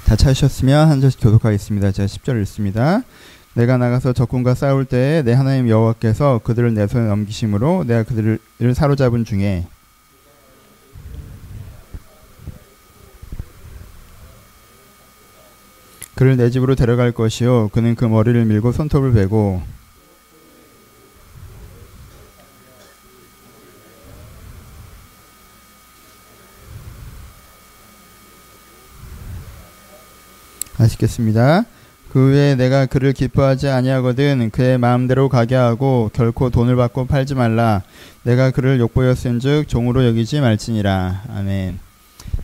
다 찾으셨으면 한 절씩 교독하겠습니다. 제가 10절 읽습니다. 내가 나가서 적군과 싸울 때에 내 하나님 여호와께서 그들을 내 손에 넘기심으로 내가 그들을 사로잡은 중에 그를 내 집으로 데려갈 것이요 그는 그 머리를 밀고 손톱을 베고 아시겠습니다. 그 후에 내가 그를 기뻐하지 아니하거든 그의 마음대로 가게 하고 결코 돈을 받고 팔지 말라. 내가 그를 욕보였은즉 종으로 여기지 말지니라. 아멘.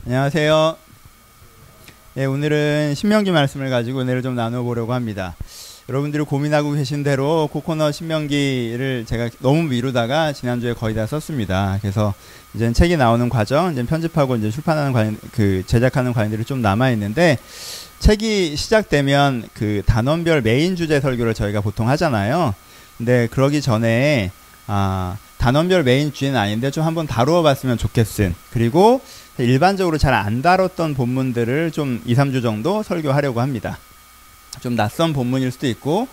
안녕하세요. 예, 오늘은 신명기 말씀을 가지고 은혜를 좀 나눠보려고 합니다. 여러분들이 고민하고 계신 대로 코코넛 신명기를 제가 너무 미루다가 지난주에 거의 다 썼습니다. 그래서 이제 책이 나오는 과정, 이제 편집하고 이제 출판하는 과정, 제작하는 과정들이 좀 남아 있는데, 책이 시작되면 그 단원별 메인 주제 설교를 저희가 보통 하잖아요. 근데 그러기 전에 단원별 메인 주제는 아닌데 좀 한번 다루어 봤으면 좋겠음. 그리고 일반적으로 잘 안 다뤘던 본문들을 좀 2, 3주 정도 설교하려고 합니다. 좀 낯선 본문일 수도 있고,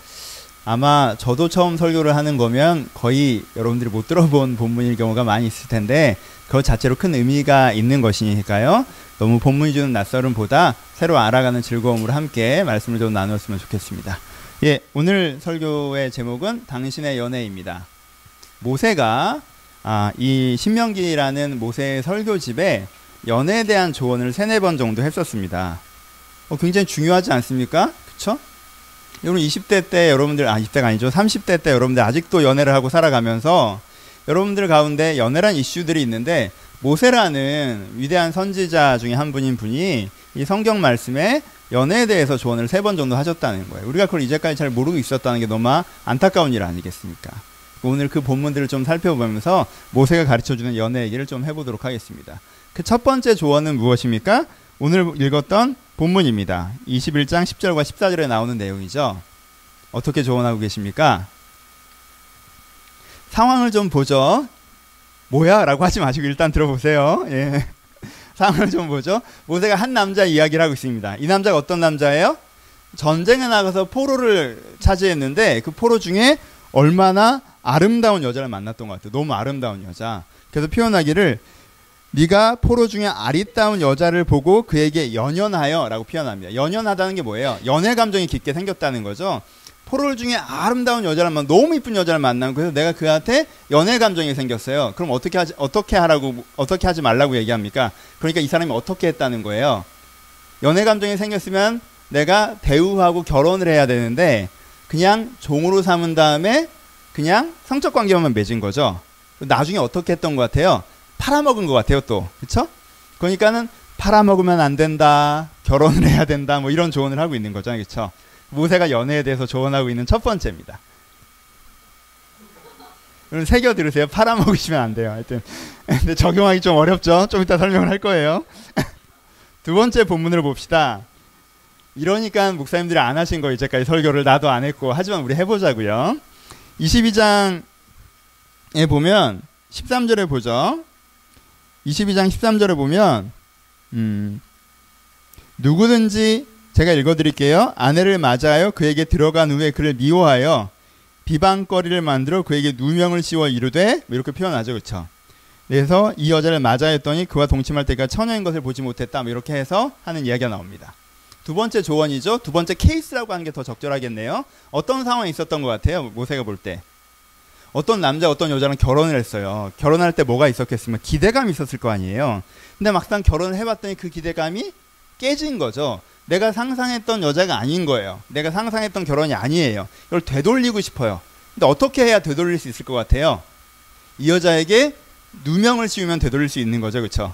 아마 저도 처음 설교를 하는 거면 거의 여러분들이 못 들어본 본문일 경우가 많이 있을 텐데, 그것 자체로 큰 의미가 있는 것이니까요. 너무 본문이 주는 낯설음보다 새로 알아가는 즐거움으로 함께 말씀을 좀 나눴으면 좋겠습니다. 예, 오늘 설교의 제목은 당신의 연애입니다. 모세가 이 신명기라는 모세의 설교집에 연애에 대한 조언을 3-4번 정도 했었습니다. 굉장히 중요하지 않습니까? 그쵸? 여러분 20대 때 여러분들 20대가 아니죠. 30대 때 여러분들 아직도 연애를 하고 살아가면서 여러분들 가운데 연애란 이슈들이 있는데, 모세라는 위대한 선지자 중에 한 분인 분이 이 성경 말씀에 연애에 대해서 조언을 3번 정도 하셨다는 거예요. 우리가 그걸 이제까지 잘 모르고 있었다는 게 너무 안타까운 일 아니겠습니까? 오늘 그 본문들을 좀 살펴보면서 모세가 가르쳐주는 연애 얘기를 좀 해보도록 하겠습니다. 그 첫 번째 조언은 무엇입니까? 오늘 읽었던 본문입니다. 21장 10절과 14절에 나오는 내용이죠. 어떻게 조언하고 계십니까? 상황을 좀 보죠. 뭐야? 라고 하지 마시고 일단 들어보세요. 예. 상황을 좀 보죠. 모세가 한 남자 이야기를 하고 있습니다. 이 남자가 어떤 남자예요? 전쟁에 나가서 포로를 차지했는데 그 포로 중에 얼마나 아름다운 여자를 만났던 것 같아요. 너무 아름다운 여자. 그래서 표현하기를 네가 포로 중에 아리따운 여자를 보고 그에게 연연하여 라고 표현합니다. 연연하다는 게 뭐예요? 연애 감정이 깊게 생겼다는 거죠. 포로 중에 아름다운 여자를 만나, 너무 이쁜 여자를 만나고, 그래서 내가 그한테 연애 감정이 생겼어요. 그럼 어떻게 하지 말라고 얘기합니까? 그러니까 이 사람이 어떻게 했다는 거예요? 연애 감정이 생겼으면 내가 대우하고 결혼을 해야 되는데 그냥 종으로 삼은 다음에 그냥 성적 관계만 맺은 거죠. 나중에 어떻게 했던 것 같아요? 팔아먹은 것 같아요, 또. 그쵸? 그러니까는 팔아먹으면 안 된다, 결혼을 해야 된다, 뭐 이런 조언을 하고 있는 거죠. 그쵸? 모세가 연애에 대해서 조언하고 있는 첫 번째입니다. 여러분 새겨 들으세요. 팔아먹으시면 안 돼요. 하여튼 근데 적용하기 좀 어렵죠. 좀 이따 설명을 할 거예요. 두 번째 본문을 봅시다. 이러니까 목사님들이 안 하신 거 이제까지 설교를 나도 안 했고, 하지만 우리 해보자고요. 22장에 보면 13절에 보죠. 22장 13절에 보면 누구든지, 제가 읽어드릴게요. 아내를 맞이하여 그에게 들어간 후에 그를 미워하여 비방거리를 만들어 그에게 누명을 씌워 이르되, 이렇게 표현하죠. 그렇죠? 그래서 이 여자를 맞이하였더니 그와 동침할 때까지 처녀인 것을 보지 못했다, 이렇게 해서 하는 이야기가 나옵니다. 두 번째 조언이죠. 두 번째 케이스라고 하는 게 더 적절하겠네요. 어떤 상황이 있었던 것 같아요? 모세가 볼 때 어떤 남자 어떤 여자랑 결혼을 했어요. 결혼할 때 뭐가 있었겠으면 기대감이 있었을 거 아니에요. 근데 막상 결혼을 해봤더니 그 기대감이 깨진 거죠. 내가 상상했던 여자가 아닌 거예요. 내가 상상했던 결혼이 아니에요. 이걸 되돌리고 싶어요. 근데 어떻게 해야 되돌릴 수 있을 것 같아요? 이 여자에게 누명을 씌우면 되돌릴 수 있는 거죠. 그렇죠?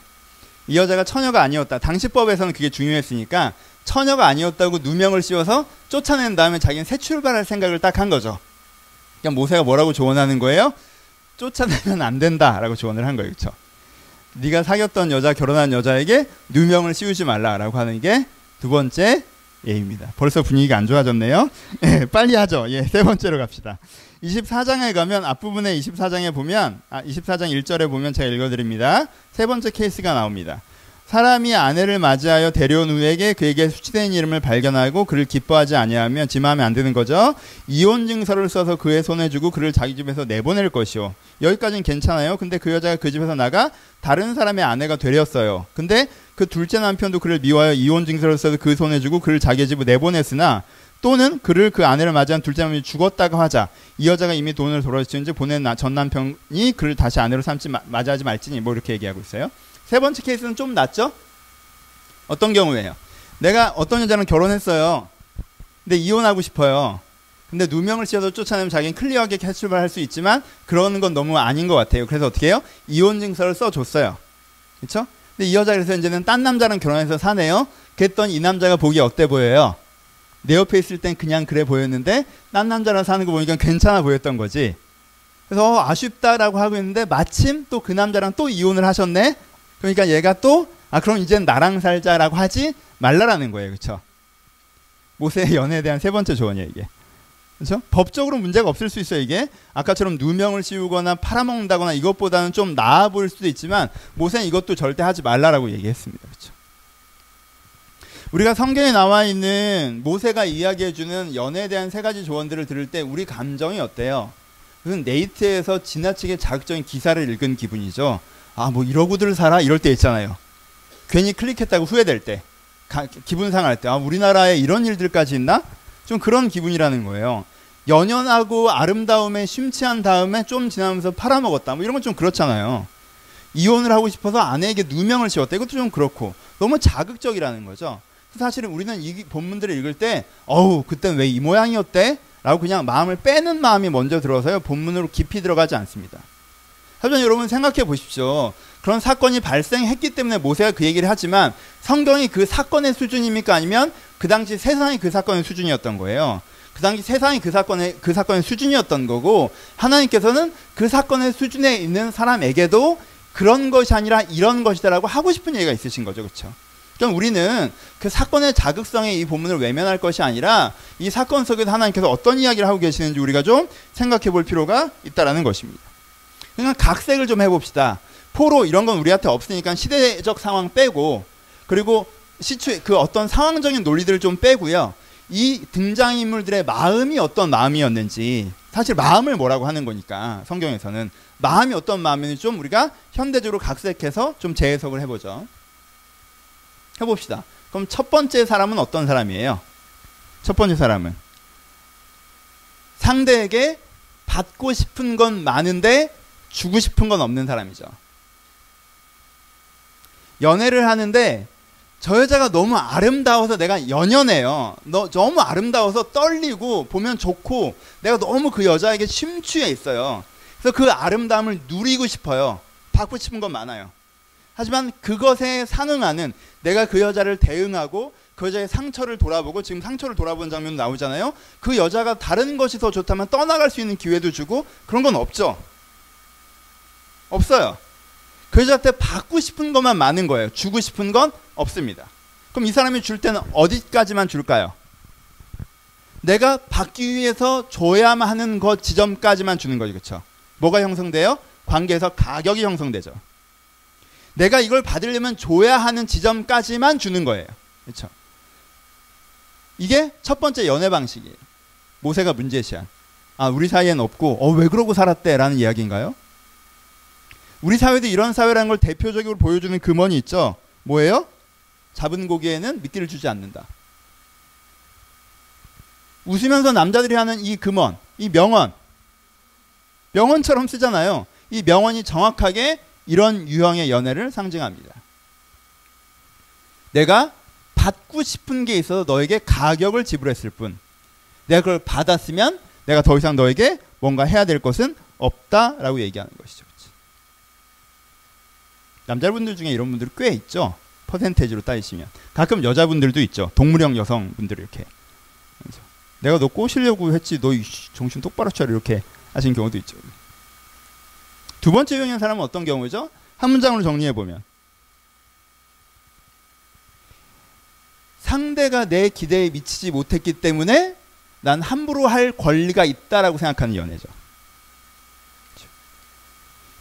이 여자가 처녀가 아니었다. 당시법에서는 그게 중요했으니까 처녀가 아니었다고 누명을 씌워서 쫓아낸 다음에 자기는 새 출발할 생각을 딱 한 거죠. 그러니까 모세가 뭐라고 조언하는 거예요? 쫓아내면 안 된다라고 조언을 한 거예요. 그렇죠? 네가 사귀었던 여자, 결혼한 여자에게 누명을 씌우지 말라라고 하는 게 두 번째 예입니다. 벌써 분위기가 안 좋아졌네요. 예, 빨리 하죠. 예, 세 번째로 갑시다. 24장에 가면 앞부분에 24장에 보면 24장 1절에 보면 제가 읽어드립니다. 세 번째 케이스가 나옵니다. 사람이 아내를 맞이하여 데려온 후에게 그에게 수치된 이름을 발견하고 그를 기뻐하지 아니하면 지 마음에 안 드는 거죠. 이혼 증서를 써서 그의 손에 주고 그를 자기 집에서 내보낼 것이요. 여기까지는 괜찮아요. 근데 그 여자가 그 집에서 나가 다른 사람의 아내가 되렸어요. 근데 그 둘째 남편도 그를 미워하여 이혼 증서를 써서 그 손에 주고 그를 자기 집으로 내보냈으나 또는 그를 그 아내를 맞이한 둘째 남편이 죽었다고 하자. 이 여자가 이미 돈을 돌려주는지 보낸 전 남편이 그를 다시 아내로 삼지 맞이하지 말지니 뭐 이렇게 얘기하고 있어요. 세 번째 케이스는 좀 낫죠? 어떤 경우예요? 내가 어떤 여자랑 결혼했어요. 근데 이혼하고 싶어요. 근데 누명을 씌워서 쫓아내면 자기는 클리어하게 출발할 수 있지만 그러는 건 너무 아닌 것 같아요. 그래서 어떻게 해요? 이혼 증서를 써줬어요. 그렇죠? 근데 이 여자가 그래서 이제는 딴 남자랑 결혼해서 사네요. 그랬더니 이 남자가 보기 어때 보여요? 내 옆에 있을 땐 그냥 그래 보였는데 딴 남자랑 사는 거 보니까 괜찮아 보였던 거지. 그래서 아쉽다라고 하고 있는데 마침 또 그 남자랑 또 이혼을 하셨네. 그러니까 얘가 또 그럼 이젠 나랑 살자라고 하지 말라라는 거예요. 그렇죠? 모세의 연애에 대한 세 번째 조언이에요, 이게. 그렇죠? 법적으로 문제가 없을 수 있어요, 이게. 아까처럼 누명을 씌우거나 팔아먹는다거나 이것보다는 좀 나아 보일 수도 있지만 모세는 이것도 절대 하지 말라라고 얘기했습니다. 그렇죠? 우리가 성경에 나와 있는 모세가 이야기해주는 연애에 대한 세 가지 조언들을 들을 때 우리 감정이 어때요? 그건 네이트에서 지나치게 자극적인 기사를 읽은 기분이죠. 뭐 이러고들 살아? 이럴 때 있잖아요. 괜히 클릭했다고 후회될 때, 기분 상할 때, 우리나라에 이런 일들까지 있나? 좀 그런 기분이라는 거예요. 연연하고 아름다움에 심취한 다음에 좀 지나면서 팔아먹었다. 뭐 이런 건 좀 그렇잖아요. 이혼을 하고 싶어서 아내에게 누명을 씌웠다. 이것도 좀 그렇고 너무 자극적이라는 거죠. 사실은 우리는 이 본문들을 읽을 때 그땐 왜 이 모양이었대? 라고 그냥 마음을 빼는 마음이 먼저 들어서요. 본문으로 깊이 들어가지 않습니다. 하지만 여러분 생각해 보십시오. 그런 사건이 발생했기 때문에 모세가 그 얘기를 하지만 성경이 그 사건의 수준입니까? 아니면 그 당시 세상이 그 사건의 수준이었던 거예요. 그 당시 세상이 그 사건의 수준이었던 거고 하나님께서는 그 사건의 수준에 있는 사람에게도 그런 것이 아니라 이런 것이다라고 하고 싶은 얘기가 있으신 거죠. 그렇죠? 그럼 우리는 그 사건의 자극성에 이 본문을 외면할 것이 아니라 이 사건 속에서 하나님께서 어떤 이야기를 하고 계시는지 우리가 좀 생각해 볼 필요가 있다라는 것입니다. 그러니까 각색을 좀 해봅시다. 포로 이런 건 우리한테 없으니까 시대적 상황 빼고 그리고 그 어떤 상황적인 논리들을 좀 빼고요. 이 등장인물들의 마음이 어떤 마음이었는지 사실 마음을 뭐라고 하는 거니까 성경에서는 마음이 어떤 마음인지 좀 우리가 현대적으로 각색해서 좀 재해석을 해보죠. 해봅시다. 그럼 첫 번째 사람은 어떤 사람이에요? 첫 번째 사람은 상대에게 받고 싶은 건 많은데 주고 싶은 건 없는 사람이죠. 연애를 하는데 저 여자가 너무 아름다워서 내가 연연해요. 너무 아름다워서 떨리고 보면 좋고 내가 너무 그 여자에게 심취해 있어요. 그래서 그 아름다움을 누리고 싶어요. 받고 싶은 건 많아요. 하지만 그것에 상응하는 내가 그 여자를 대응하고 그 여자의 상처를 돌아보고 지금 상처를 돌아보는 장면도 나오잖아요. 그 여자가 다른 것이 더 좋다면 떠나갈 수 있는 기회도 주고 그런 건 없죠. 없어요. 그 여자한테 받고 싶은 것만 많은 거예요. 주고 싶은 건 없습니다. 그럼 이 사람이 줄 때는 어디까지만 줄까요? 내가 받기 위해서 줘야만 하는 것 지점까지만 주는 거죠. 그렇죠? 뭐가 형성돼요? 관계에서 가격이 형성되죠. 내가 이걸 받으려면 줘야 하는 지점까지만 주는 거예요. 그렇죠? 이게 첫 번째 연애 방식이에요. 모세가 문제시한. 우리 사이엔 없고 왜 그러고 살았대? 라는 이야기인가요? 우리 사회도 이런 사회라는 걸 대표적으로 보여주는 금원이 있죠. 뭐예요? 잡은 고기에는 미끼를 주지 않는다. 웃으면서 남자들이 하는 이 금원, 이 명언, 명언처럼 쓰잖아요. 이 명언이 정확하게 이런 유형의 연애를 상징합니다. 내가 받고 싶은 게 있어서 너에게 가격을 지불했을 뿐 내가 그걸 받았으면 내가 더 이상 너에게 뭔가 해야 될 것은 없다라고 얘기하는 것이죠. 그치? 남자분들 중에 이런 분들이 꽤 있죠. 퍼센테이지로 따지시면. 가끔 여자분들도 있죠. 동물형 여성분들 이렇게. 내가 너 꼬시려고 했지 너 정신 똑바로 차려 이렇게 하신 경우도 있죠. 두 번째 유형의 사람은 어떤 경우죠? 한 문장으로 정리해보면 상대가 내 기대에 미치지 못했기 때문에 난 함부로 할 권리가 있다라고 생각하는 연애죠.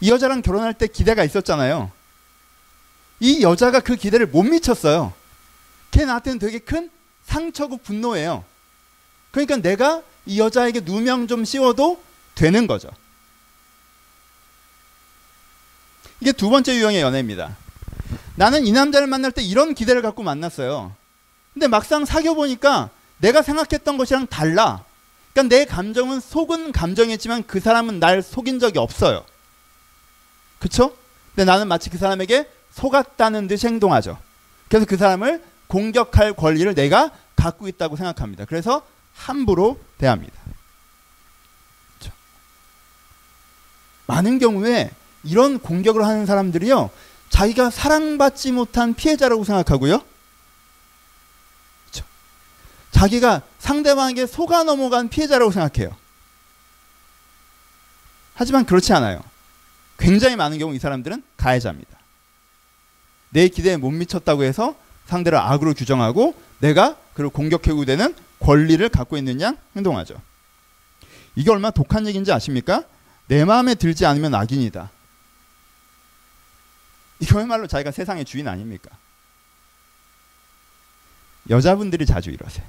이 여자랑 결혼할 때 기대가 있었잖아요. 이 여자가 그 기대를 못 미쳤어요. 걔 나한테는 되게 큰 상처고 분노예요. 그러니까 내가 이 여자에게 누명 좀 씌워도 되는 거죠. 이게 두 번째 유형의 연애입니다. 나는 이 남자를 만날 때 이런 기대를 갖고 만났어요. 근데 막상 사귀어보니까 내가 생각했던 것이랑 달라. 그러니까 내 감정은 속은 감정이지만 그 사람은 날 속인 적이 없어요. 그쵸? 근데 나는 마치 그 사람에게 속았다는 듯이 행동하죠. 그래서 그 사람을 공격할 권리를 내가 갖고 있다고 생각합니다. 그래서 함부로 대합니다. 그쵸? 많은 경우에 이런 공격을 하는 사람들이요, 자기가 사랑받지 못한 피해자라고 생각하고요, 그쵸? 자기가 상대방에게 속아 넘어간 피해자라고 생각해요. 하지만 그렇지 않아요. 굉장히 많은 경우 이 사람들은 가해자입니다. 내 기대에 못 미쳤다고 해서 상대를 악으로 규정하고 내가 그를 공격해오게 되는 권리를 갖고 있는 양 행동하죠. 이게 얼마나 독한 얘기인지 아십니까? 내 마음에 들지 않으면 악인이다. 이거야말로 자기가 세상의 주인 아닙니까? 여자분들이 자주 이러세요.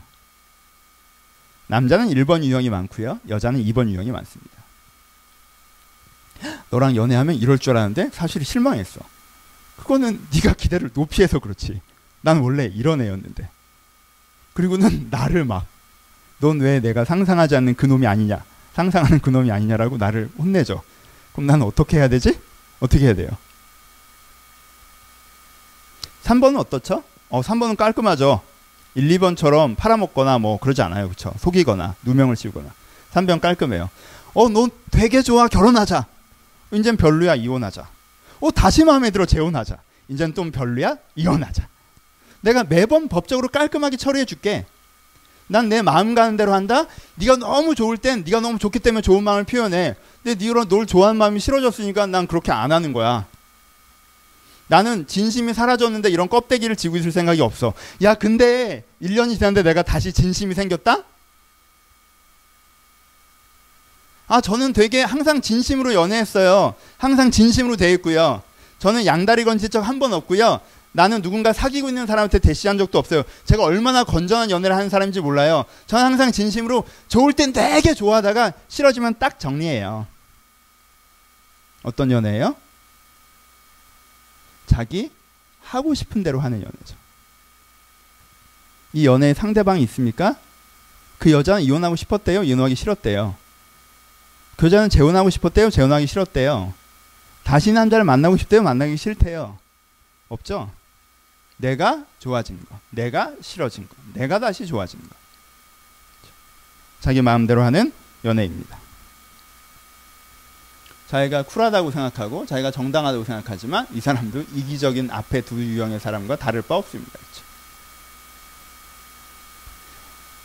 남자는 1번 유형이 많고요, 여자는 2번 유형이 많습니다. 너랑 연애하면 이럴 줄 알았는데 사실 실망했어. 그거는 네가 기대를 높이 해서 그렇지. 난 원래 이런 애였는데. 그리고는 나를 막, 넌 왜 내가 상상하지 않는 그놈이 아니냐, 상상하는 그놈이 아니냐라고 나를 혼내죠. 그럼 나는 어떻게 해야 되지? 어떻게 해야 돼요? 3번은 어떻죠? 3번은 깔끔하죠. 1, 2번처럼 팔아먹거나 뭐 그러지 않아요. 그렇죠? 속이거나 누명을 씌우거나. 3번 깔끔해요. 너 되게 좋아, 결혼하자. 이젠 별로야, 이혼하자. 다시 마음에 들어, 재혼하자. 이젠 좀 별로야, 이혼하자. 내가 매번 법적으로 깔끔하게 처리해 줄게. 난 내 마음 가는 대로 한다. 네가 너무 좋을 땐 네가 너무 좋기 때문에 좋은 마음을 표현해. 근데 네가 널 좋아하는 마음이 싫어졌으니까 난 그렇게 안 하는 거야. 나는 진심이 사라졌는데 이런 껍데기를 지고 있을 생각이 없어. 야, 근데 1년이 지났는데 내가 다시 진심이 생겼다? 저는 되게 항상 진심으로 연애했어요. 항상 진심으로 대했고요. 저는 양다리 건질 적 한 번 없고요. 나는 누군가 사귀고 있는 사람한테 대시한 적도 없어요. 제가 얼마나 건전한 연애를 하는 사람인지 몰라요. 저는 항상 진심으로 좋을 땐 되게 좋아하다가 싫어지면 딱 정리해요. 어떤 연애예요? 자기 하고 싶은 대로 하는 연애죠. 이 연애에 상대방이 있습니까? 그 여자는 이혼하고 싶었대요, 이혼하기 싫었대요. 그 여자는 재혼하고 싶었대요, 재혼하기 싫었대요. 다시 남자를 만나고 싶대요, 만나기 싫대요. 없죠? 내가 좋아진 거, 내가 싫어진 거, 내가 다시 좋아진 거. 자기 마음대로 하는 연애입니다. 자기가 쿨하다고 생각하고 자기가 정당하다고 생각하지만 이 사람도 이기적인 앞에 두 유형의 사람과 다를 바 없습니다. 그렇죠?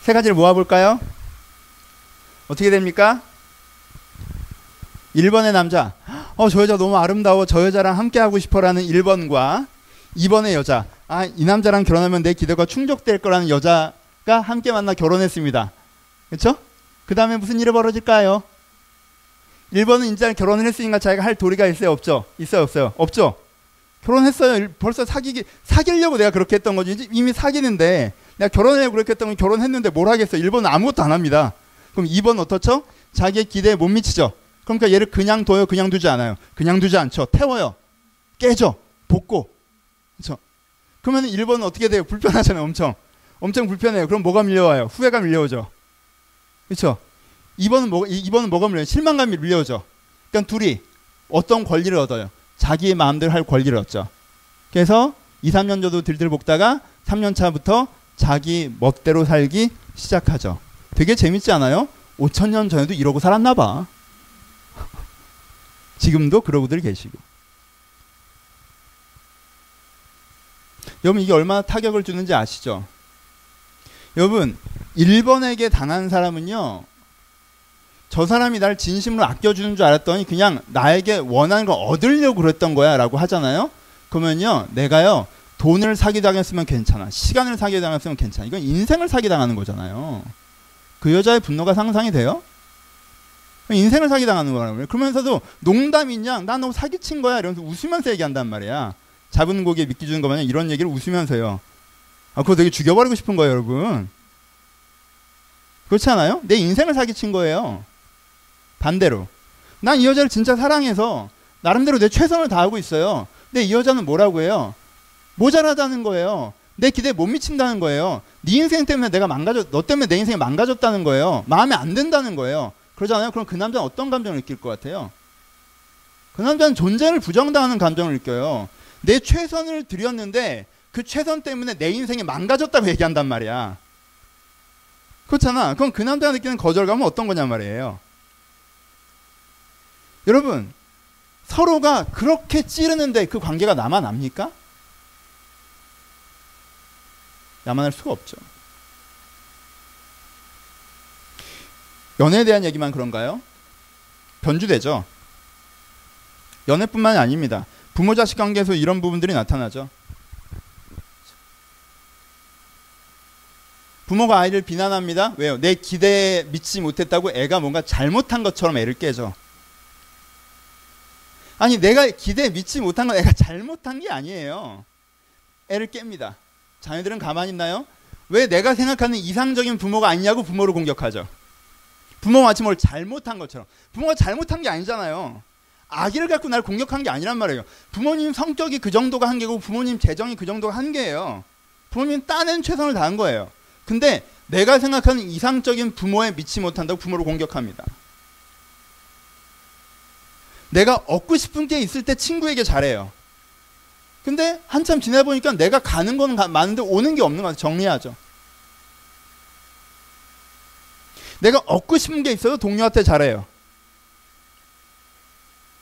세 가지를 모아볼까요? 어떻게 됩니까? 1번의 남자, 저 여자 너무 아름다워, 저 여자랑 함께하고 싶어라는 1번과 2번의 여자, 이 남자랑 결혼하면 내 기대가 충족될 거라는 여자가 함께 만나 결혼했습니다. 그렇죠? 그 다음에 무슨 일이 벌어질까요? 1번은 이제 결혼을 했으니까 자기가 할 도리가 있어요, 없죠? 있어요, 없어요? 없죠? 결혼했어요. 벌써 사귀려고 내가 그렇게 했던 거지. 이미 사귀는데 내가 결혼하려고 그렇게 했던 건 결혼했는데 뭘 하겠어요? 1번은 아무것도 안 합니다. 그럼 2번 어떻죠? 자기의 기대에 못 미치죠. 그러니까 얘를 그냥 둬요, 그냥 두지 않아요. 그냥 두지 않죠. 태워요. 깨죠. 볶고. 그렇죠? 그러면 1번은 어떻게 돼요? 불편하잖아요. 엄청 불편해요. 그럼 뭐가 밀려와요? 후회가 밀려오죠. 그렇죠? 2번은 뭐가 밀려요? 실망감이 밀려오죠. 그러니까 둘이 어떤 권리를 얻어요? 자기의 마음대로 할 권리를 얻죠. 그래서 2, 3년 정도 들들 볶다가 3년 차부터 자기 멋대로 살기 시작하죠. 되게 재밌지 않아요? 5,000년 전에도 이러고 살았나 봐. 지금도 그러고들 계시고. 여러분, 이게 얼마나 타격을 주는지 아시죠? 여러분, 1번에게 당한 사람은요, 저 사람이 날 진심으로 아껴주는 줄 알았더니 그냥 나에게 원하는 걸 얻으려고 그랬던 거야 라고 하잖아요. 그러면요, 내가요 돈을 사기당했으면 괜찮아, 시간을 사기당했으면 괜찮아, 이건 인생을 사기당하는 거잖아요. 그 여자의 분노가 상상이 돼요? 인생을 사기당하는 거라고요. 그러면서도 농담이냐, 나 너 사기친 거야 이러면서 웃으면서 얘기한단 말이야. 잡은 고기에 미끼 주는 거 마냥 이런 얘기를 웃으면서요. 그거 되게 죽여버리고 싶은 거예요, 여러분. 그렇지 않아요? 내 인생을 사기친 거예요. 반대로. 난 이 여자를 진짜 사랑해서 나름대로 내 최선을 다하고 있어요. 근데 이 여자는 뭐라고 해요? 모자라다는 거예요. 내 기대에 못 미친다는 거예요. 네 인생 때문에 너 때문에 내 인생이 망가졌다는 거예요. 마음에 안 든다는 거예요. 그러잖아요. 그럼 그 남자는 어떤 감정을 느낄 것 같아요? 그 남자는 존재를 부정당하는 감정을 느껴요. 내 최선을 들였는데 그 최선 때문에 내 인생이 망가졌다고 얘기한단 말이야. 그렇잖아. 그럼 그 남자가 느끼는 거절감은 어떤 거냔 말이에요. 여러분, 서로가 그렇게 찌르는데 그 관계가 남아납니까? 남아날 수가 없죠. 연애에 대한 얘기만 그런가요? 변주되죠. 연애뿐만이 아닙니다. 부모 자식 관계에서 이런 부분들이 나타나죠. 부모가 아이를 비난합니다. 왜요? 내 기대에 미치지 못했다고 애가 뭔가 잘못한 것처럼 애를 깨죠. 아니, 내가 기대에 미치지 못한 건 애가 잘못한 게 아니에요. 애를 깹니다. 자녀들은 가만히 있나요? 왜 내가 생각하는 이상적인 부모가 아니냐고 부모를 공격하죠. 부모가 마치 뭘 잘못한 것처럼. 부모가 잘못한 게 아니잖아요. 아기를 갖고 날 공격한 게 아니란 말이에요. 부모님 성격이 그 정도가 한계고 부모님 재정이 그 정도가 한계예요. 부모님 따낸 최선을 다한 거예요. 근데 내가 생각하는 이상적인 부모에 미치지 못한다고 부모를 공격합니다. 내가 얻고 싶은 게 있을 때 친구에게 잘해요. 근데 한참 지내보니까 내가 가는 건 많은데 오는 게 없는 거 같아요. 정리하죠. 내가 얻고 싶은 게 있어도 동료한테 잘해요.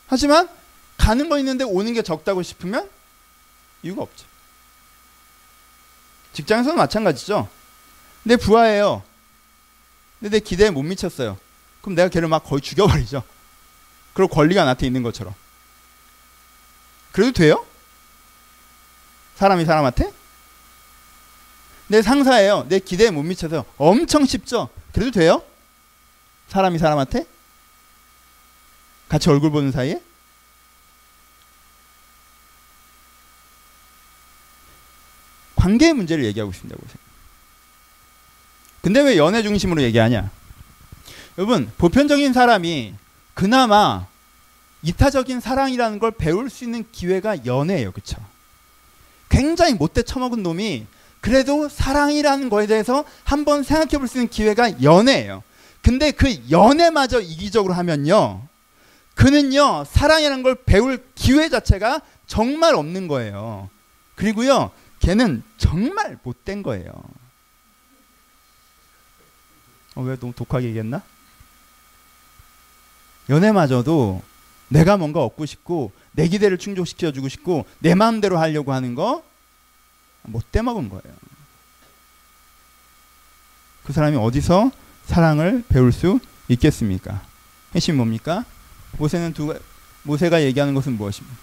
하지만 가는 거 있는데 오는 게 적다고 싶으면 이유가 없죠. 직장에서는 마찬가지죠. 내 부하예요. 근데 내 기대에 못 미쳤어요. 그럼 내가 걔를 막 거의 죽여버리죠. 그리고 권리가 나한테 있는 것처럼. 그래도 돼요? 사람이 사람한테? 내 상사예요. 내 기대에 못 미쳐서 엄청 쉽죠. 그래도 돼요? 사람이 사람한테? 같이 얼굴 보는 사이에? 관계의 문제를 얘기하고 있습니다. 근데 왜 연애 중심으로 얘기하냐? 여러분, 보편적인 사람이 그나마 이타적인 사랑이라는 걸 배울 수 있는 기회가 연애예요. 그쵸? 굉장히 못돼 처먹은 놈이 그래도 사랑이라는 거에 대해서 한번 생각해 볼 수 있는 기회가 연애예요. 근데 그 연애마저 이기적으로 하면요, 그는요 사랑이라는 걸 배울 기회 자체가 정말 없는 거예요. 그리고요 걔는 정말 못된 거예요. 왜 너무 독하게 얘기했나? 연애마저도 내가 뭔가 얻고 싶고 내 기대를 충족시켜주고 싶고 내 마음대로 하려고 하는 거 못돼 먹은 거예요. 그 사람이 어디서 사랑을 배울 수 있겠습니까? 핵심이 뭡니까? 모세가 얘기하는 것은 무엇입니까?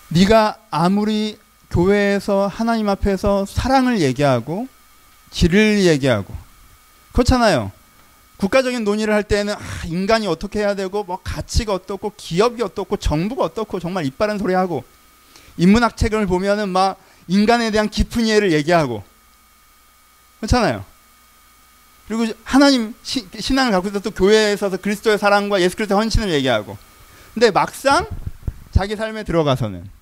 네가 아무리 교회에서 하나님 앞에서 사랑을 얘기하고 질을 얘기하고 그렇잖아요. 국가적인 논의를 할 때는 인간이 어떻게 해야 되고 뭐 가치가 어떻고 기업이 어떻고 정부가 어떻고 정말 이빠른 소리 하고 인문학 책을 보면은 막 인간에 대한 깊은 이해를 얘기하고 그렇잖아요. 그리고 하나님 신앙을 갖고 있어서 또 교회에 있어서 그리스도의 사랑과 예수 그리스도의 헌신을 얘기하고 근데 막상 자기 삶에 들어가서는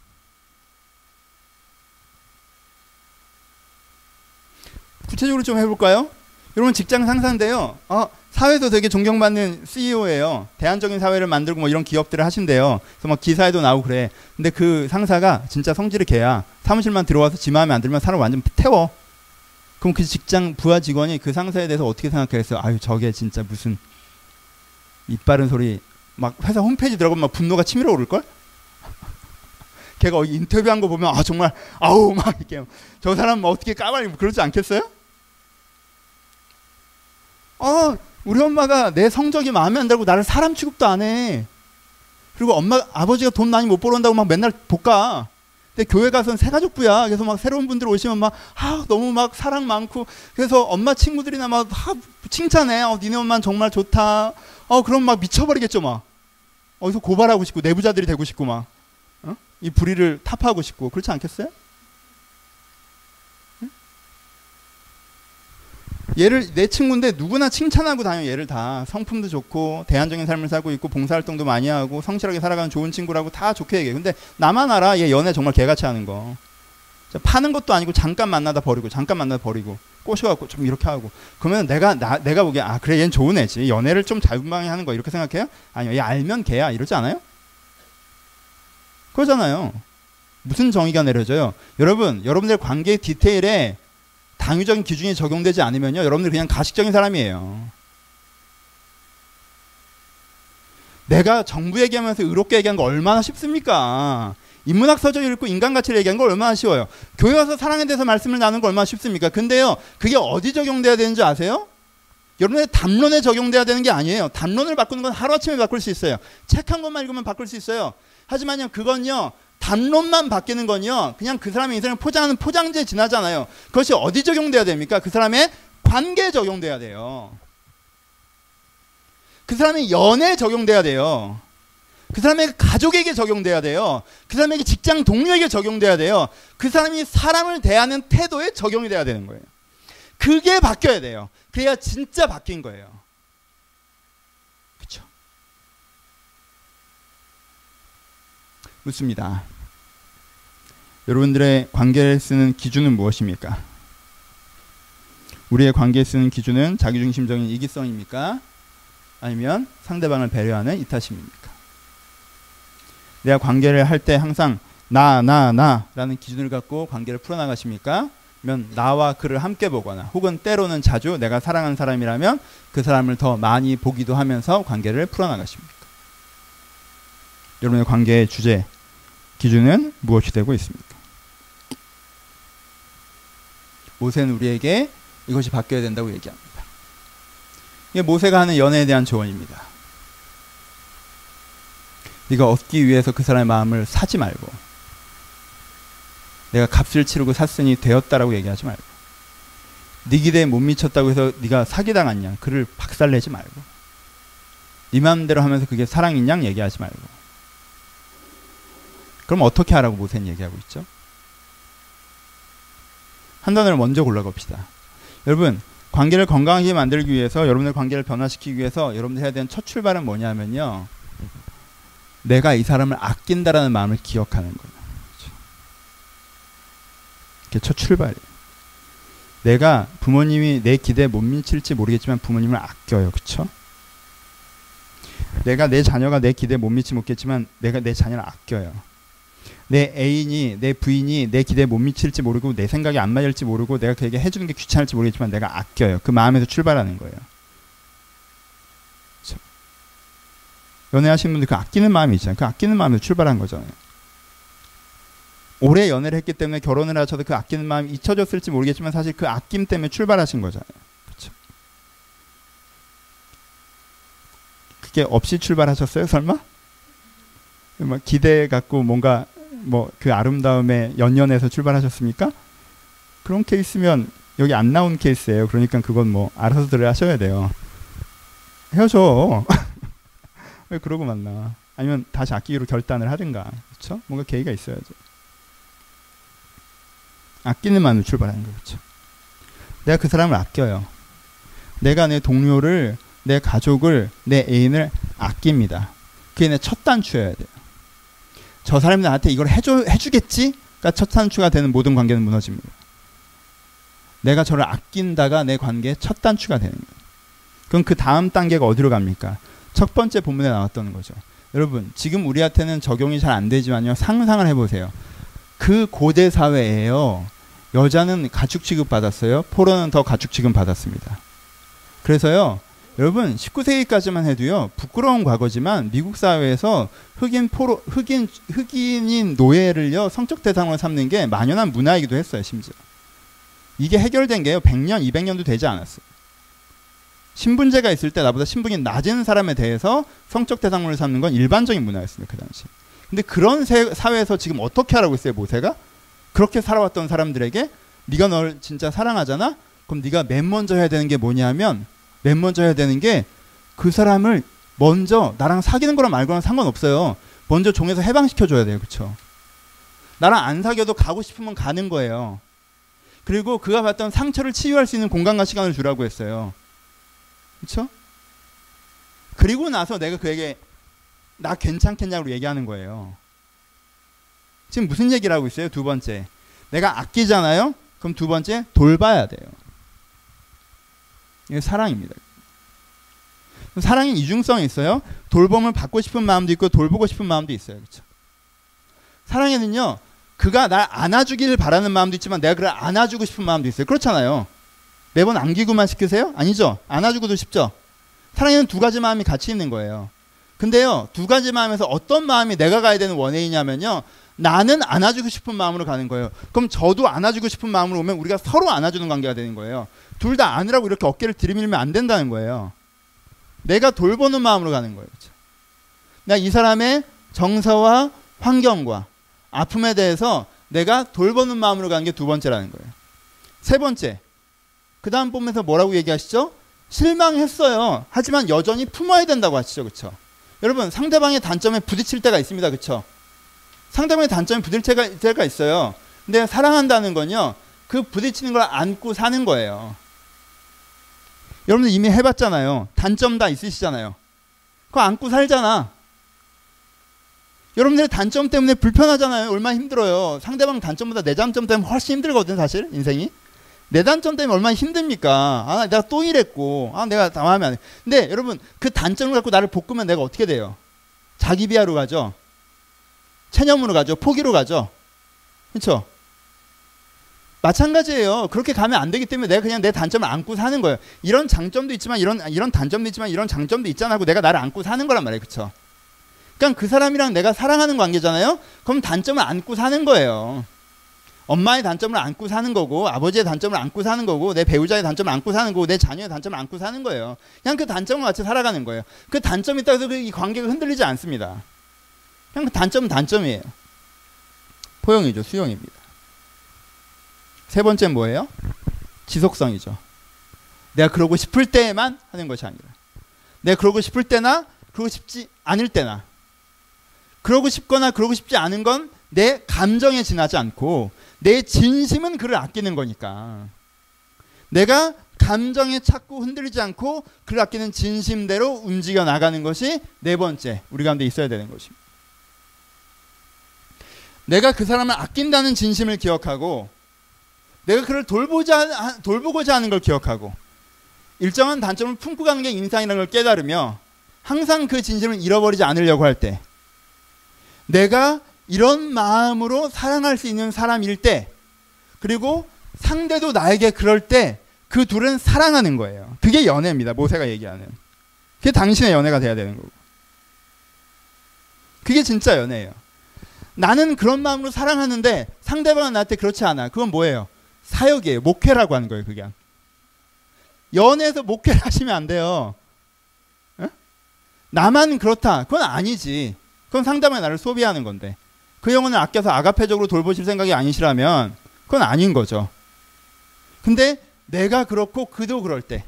구체적으로 좀 해볼까요? 여러분 직장 상사인데요. 사회도 되게 존경받는 CEO예요. 대안적인 사회를 만들고 뭐 이런 기업들을 하신대요. 그래서 막 기사에도 나오고 그래. 근데 그 상사가 진짜 성질이 개야. 사무실만 들어와서 지 마음에 안 들면 사람 완전 태워. 그럼 그 직장 부하 직원이 그 상사에 대해서 어떻게 생각했어요? 아유 저게 진짜 무슨 이빠른 소리. 막 회사 홈페이지 들어가면 막 분노가 치밀어 오를걸? 걔가 인터뷰한 거 보면 정말 아우 막 이렇게 저 사람 어떻게 까발리 그러지 않겠어요? 우리 엄마가 내 성적이 마음에 안 들고 나를 사람 취급도 안 해. 그리고 아버지가 돈 많이 못 벌어온다고 막 맨날 볶아. 근데 교회 가서는 새가족부야. 그래서 막 새로운 분들 오시면 막 너무 막 사랑 많고 그래서 엄마 친구들이나 막 칭찬해. 니네 엄마는 정말 좋다. 그럼 막 미쳐버리겠죠 막. 어디서 고발하고 싶고 내부자들이 되고 싶고 막 이 불의를 타파하고 싶고 그렇지 않겠어요? 얘를 내 친구인데 누구나 칭찬하고 다녀. 얘를 다 성품도 좋고 대안적인 삶을 살고 있고 봉사활동도 많이 하고 성실하게 살아가는 좋은 친구라고 다 좋게 얘기해. 근데 나만 알아. 얘 연애 정말 개같이 하는 거. 파는 것도 아니고 잠깐 만나다 버리고 잠깐 만나다 버리고 꼬셔갖고 좀 이렇게 하고. 그러면 내가 보기에 아 그래 얘는 좋은 애지. 연애를 좀 자유분방하게 하는 거 이렇게 생각해요? 아니요. 얘 알면 개야 이러지 않아요? 그러잖아요. 무슨 정의가 내려져요? 여러분 여러분들 관계 디테일에 당위적인 기준이 적용되지 않으면요 여러분들 그냥 가식적인 사람이에요. 내가 정부 얘기하면서 의롭게 얘기한 거 얼마나 쉽습니까? 인문학 서적 읽고 인간가치를 얘기한 거 얼마나 쉬워요. 교회 와서 사랑에 대해서 말씀을 나누는 거 얼마나 쉽습니까? 근데요 그게 어디 적용돼야 되는지 아세요? 여러분의 담론에 적용돼야 되는 게 아니에요. 담론을 바꾸는 건 하루아침에 바꿀 수 있어요. 책 한 권만 읽으면 바꿀 수 있어요. 하지만요 그건요 담론만 바뀌는 건요 그냥 그 사람의 인생을 포장하는 포장지에 지나잖아요. 그것이 어디 적용돼야 됩니까? 그 사람의 관계에 적용돼야 돼요. 그 사람의 연애에 적용돼야 돼요. 그 사람의 가족에게 적용돼야 돼요. 그 사람에게 직장 동료에게 적용돼야 돼요. 그 사람이 사람을 대하는 태도에 적용이 돼야 되는 거예요. 그게 바뀌어야 돼요. 그래야 진짜 바뀐 거예요. 그렇죠? 묻습니다. 여러분들의 관계를 쓰는 기준은 무엇입니까? 우리의 관계에 쓰는 기준은 자기중심적인 이기성입니까? 아니면 상대방을 배려하는 이타심입니까? 내가 관계를 할 때 항상 나라는 기준을 갖고 관계를 풀어나가십니까? 아니면 나와 그를 함께 보거나 혹은 때로는 자주 내가 사랑하는 사람이라면 그 사람을 더 많이 보기도 하면서 관계를 풀어나가십니까? 여러분의 관계의 주제, 기준은 무엇이 되고 있습니까? 모세는 우리에게 이것이 바뀌어야 된다고 얘기합니다. 이게 모세가 하는 연애에 대한 조언입니다. 네가 얻기 위해서 그 사람의 마음을 사지 말고 내가 값을 치르고 샀으니 되었다라고 얘기하지 말고 네 기대에 못 미쳤다고 해서 네가 사기당한 양 그를 박살내지 말고 네 마음대로 하면서 그게 사랑인 양 얘기하지 말고 그럼 어떻게 하라고 모세는 얘기하고 있죠? 한 단어를 먼저 골라봅시다. 여러분 관계를 건강하게 만들기 위해서 여러분의 관계를 변화시키기 위해서 여러분들 해야 되는 첫 출발은 뭐냐면요 내가 이 사람을 아낀다라는 마음을 기억하는 거예요. 그게 첫 출발이에요. 내가 부모님이 내 기대에 못 미칠지 모르겠지만 부모님을 아껴요. 그쵸? 내가 내 자녀가 내 기대에 못 미치지 못겠지만 내가 내 자녀를 아껴요. 내 애인이 내 부인이 내 기대에 못 미칠지 모르고 내 생각이 안 맞을지 모르고 내가 그에게 해주는 게 귀찮을지 모르겠지만 내가 아껴요. 그 마음에서 출발하는 거예요. 그쵸? 연애하시는 분들 그 아끼는 마음이 있잖아요. 그 아끼는 마음에서 출발한 거잖아요. 오래 연애를 했기 때문에 결혼을 하셔도 그 아끼는 마음이 잊혀졌을지 모르겠지만 사실 그 아낌 때문에 출발하신 거잖아요. 그렇죠? 그게 없이 출발하셨어요? 설마? 막 기대 갖고 뭔가 뭐 그 아름다움에 연연해서 출발하셨습니까? 그런 케이스면 여기 안 나온 케이스예요. 그러니까 그건 뭐 알아서들 하셔야 돼요. 헤어져. 왜 그러고 만나? 아니면 다시 아끼기로 결단을 하든가. 그렇죠? 뭔가 계기가 있어야죠. 아끼는 마음으로 출발하는 거 그렇죠? 내가 그 사람을 아껴요. 내가 내 동료를, 내 가족을, 내 애인을 아낍니다. 그게 내 첫 단추여야 돼요. 저 사람이 나한테 이걸 해주겠지?가 첫 단추가 되는 모든 관계는 무너집니다. 내가 저를 아낀다가 내 관계의 첫 단추가 되는 거예요. 그럼 그 다음 단계가 어디로 갑니까? 첫 번째 본문에 나왔던 거죠. 여러분 지금 우리한테는 적용이 잘 안 되지만요. 상상을 해보세요. 그 고대 사회에요. 여자는 가축 취급 받았어요. 포로는 더 가축 취급 받았습니다. 그래서요. 여러분 19세기까지만 해도요. 부끄러운 과거지만 미국 사회에서 흑인인 노예를요. 성적 대상으로 삼는 게 만연한 문화이기도 했어요. 심지어. 이게 해결된 게요. 100년, 200년도 되지 않았어요. 신분제가 있을 때 나보다 신분이 낮은 사람에 대해서 성적 대상으로 삼는 건 일반적인 문화였습니다. 그 당시. 근데 그런 사회에서 지금 어떻게 하라고 했어요? 모세가? 그렇게 살아왔던 사람들에게 네가 널 진짜 사랑하잖아? 그럼 네가 맨 먼저 해야 되는 게 뭐냐면 맨 먼저 해야 되는 게 그 사람을 먼저 나랑 사귀는 거랑 말고랑 상관없어요. 먼저 종에서 해방시켜줘야 돼요. 그쵸? 나랑 안 사귀어도 가고 싶으면 가는 거예요. 그리고 그가 받던 상처를 치유할 수 있는 공간과 시간을 주라고 했어요. 그쵸? 그리고 나서 내가 그에게 나 괜찮겠냐고 얘기하는 거예요. 지금 무슨 얘기를 하고 있어요? 두 번째, 내가 아끼잖아요. 그럼 두 번째, 돌봐야 돼요. 이게 사랑입니다. 사랑이 이중성이 있어요. 돌봄을 받고 싶은 마음도 있고 돌보고 싶은 마음도 있어요. 그렇죠? 사랑에는요, 그가 날 안아주기를 바라는 마음도 있지만 내가 그를 안아주고 싶은 마음도 있어요. 그렇잖아요. 매번 안기고만 시키세요? 아니죠. 안아주고도 싶죠. 사랑에는 두 가지 마음이 같이 있는 거예요. 근데요, 두 가지 마음에서 어떤 마음이 내가 가야 되는 원웨이냐면요, 나는 안아주고 싶은 마음으로 가는 거예요. 그럼 저도 안아주고 싶은 마음으로 오면 우리가 서로 안아주는 관계가 되는 거예요. 둘 다 안으라고 이렇게 어깨를 들이밀면 안 된다는 거예요. 내가 돌보는 마음으로 가는 거예요. 그렇죠? 내가 이 사람의 정서와 환경과 아픔에 대해서 내가 돌보는 마음으로 가는 게 두 번째라는 거예요. 세 번째, 그 다음 본문에서 뭐라고 얘기하시죠? 실망했어요. 하지만 여전히 품어야 된다고 하시죠. 그렇죠? 여러분, 상대방의 단점에 부딪힐 때가 있습니다. 그렇죠? 상대방의 단점에 부딪힐 때가 있어요. 근데 사랑한다는 건요, 그 부딪히는 걸 안고 사는 거예요. 여러분들 이미 해봤잖아요. 단점 다 있으시잖아요. 그거 안고 살잖아. 여러분들의 단점 때문에 불편하잖아요. 얼마나 힘들어요. 상대방 단점보다 내 단점 때문에 훨씬 힘들거든, 사실 인생이. 내 단점 때문에 얼마나 힘듭니까? 아, 내가 또 이랬고, 아, 내가 다 마음에 안 해. 근데 여러분, 그 단점을 갖고 나를 볶으면 내가 어떻게 돼요? 자기 비하로 가죠. 체념으로 가죠. 포기로 가죠. 그렇죠? 마찬가지예요. 그렇게 가면 안 되기 때문에 내가 그냥 내 단점을 안고 사는 거예요. 이런 장점도 있지만 이런 단점도 있지만 이런 장점도 있잖아 하고 내가 나를 안고 사는 거란 말이에요. 그렇죠? 그러니까 그 사람이랑 내가 사랑하는 관계잖아요. 그럼 단점을 안고 사는 거예요. 엄마의 단점을 안고 사는 거고, 아버지의 단점을 안고 사는 거고, 내 배우자의 단점을 안고 사는 거고, 내 자녀의 단점을 안고 사는 거예요. 그냥 그 단점을 같이 살아가는 거예요. 그 단점이 있다고 해서 이 관계가 흔들리지 않습니다. 그냥 그 단점은 단점이에요. 포용이죠. 수용입니다. 세 번째는 뭐예요? 지속성이죠. 내가 그러고 싶을 때만 하는 것이 아니라 내가 그러고 싶을 때나 그러고 싶지 않을 때나, 그러고 싶거나 그러고 싶지 않은 건 내 감정에 지나지 않고 내 진심은 그를 아끼는 거니까 내가 감정에 자꾸 흔들리지 않고 그를 아끼는 진심대로 움직여 나가는 것이 네 번째 우리 가운데 있어야 되는 것입니다. 내가 그 사람을 아낀다는 진심을 기억하고 내가 그를 돌보고자 하는 걸 기억하고 일정한 단점을 품고 가는 게 인상이라는 걸 깨달으며 항상 그 진심을 잃어버리지 않으려고 할 때, 내가 이런 마음으로 사랑할 수 있는 사람일 때, 그리고 상대도 나에게 그럴 때 그 둘은 사랑하는 거예요. 그게 연애입니다. 모세가 얘기하는. 그게 당신의 연애가 돼야 되는 거고. 그게 진짜 연애예요. 나는 그런 마음으로 사랑하는데 상대방은 나한테 그렇지 않아. 그건 뭐예요? 사역이에요. 목회라고 하는 거예요. 그게. 연애에서 목회를 하시면 안 돼요. 에? 나만 그렇다. 그건 아니지. 그건 상대방이 나를 소비하는 건데. 그 영혼을 아껴서 아가페적으로 돌보실 생각이 아니시라면 그건 아닌 거죠. 근데 내가 그렇고 그도 그럴 때,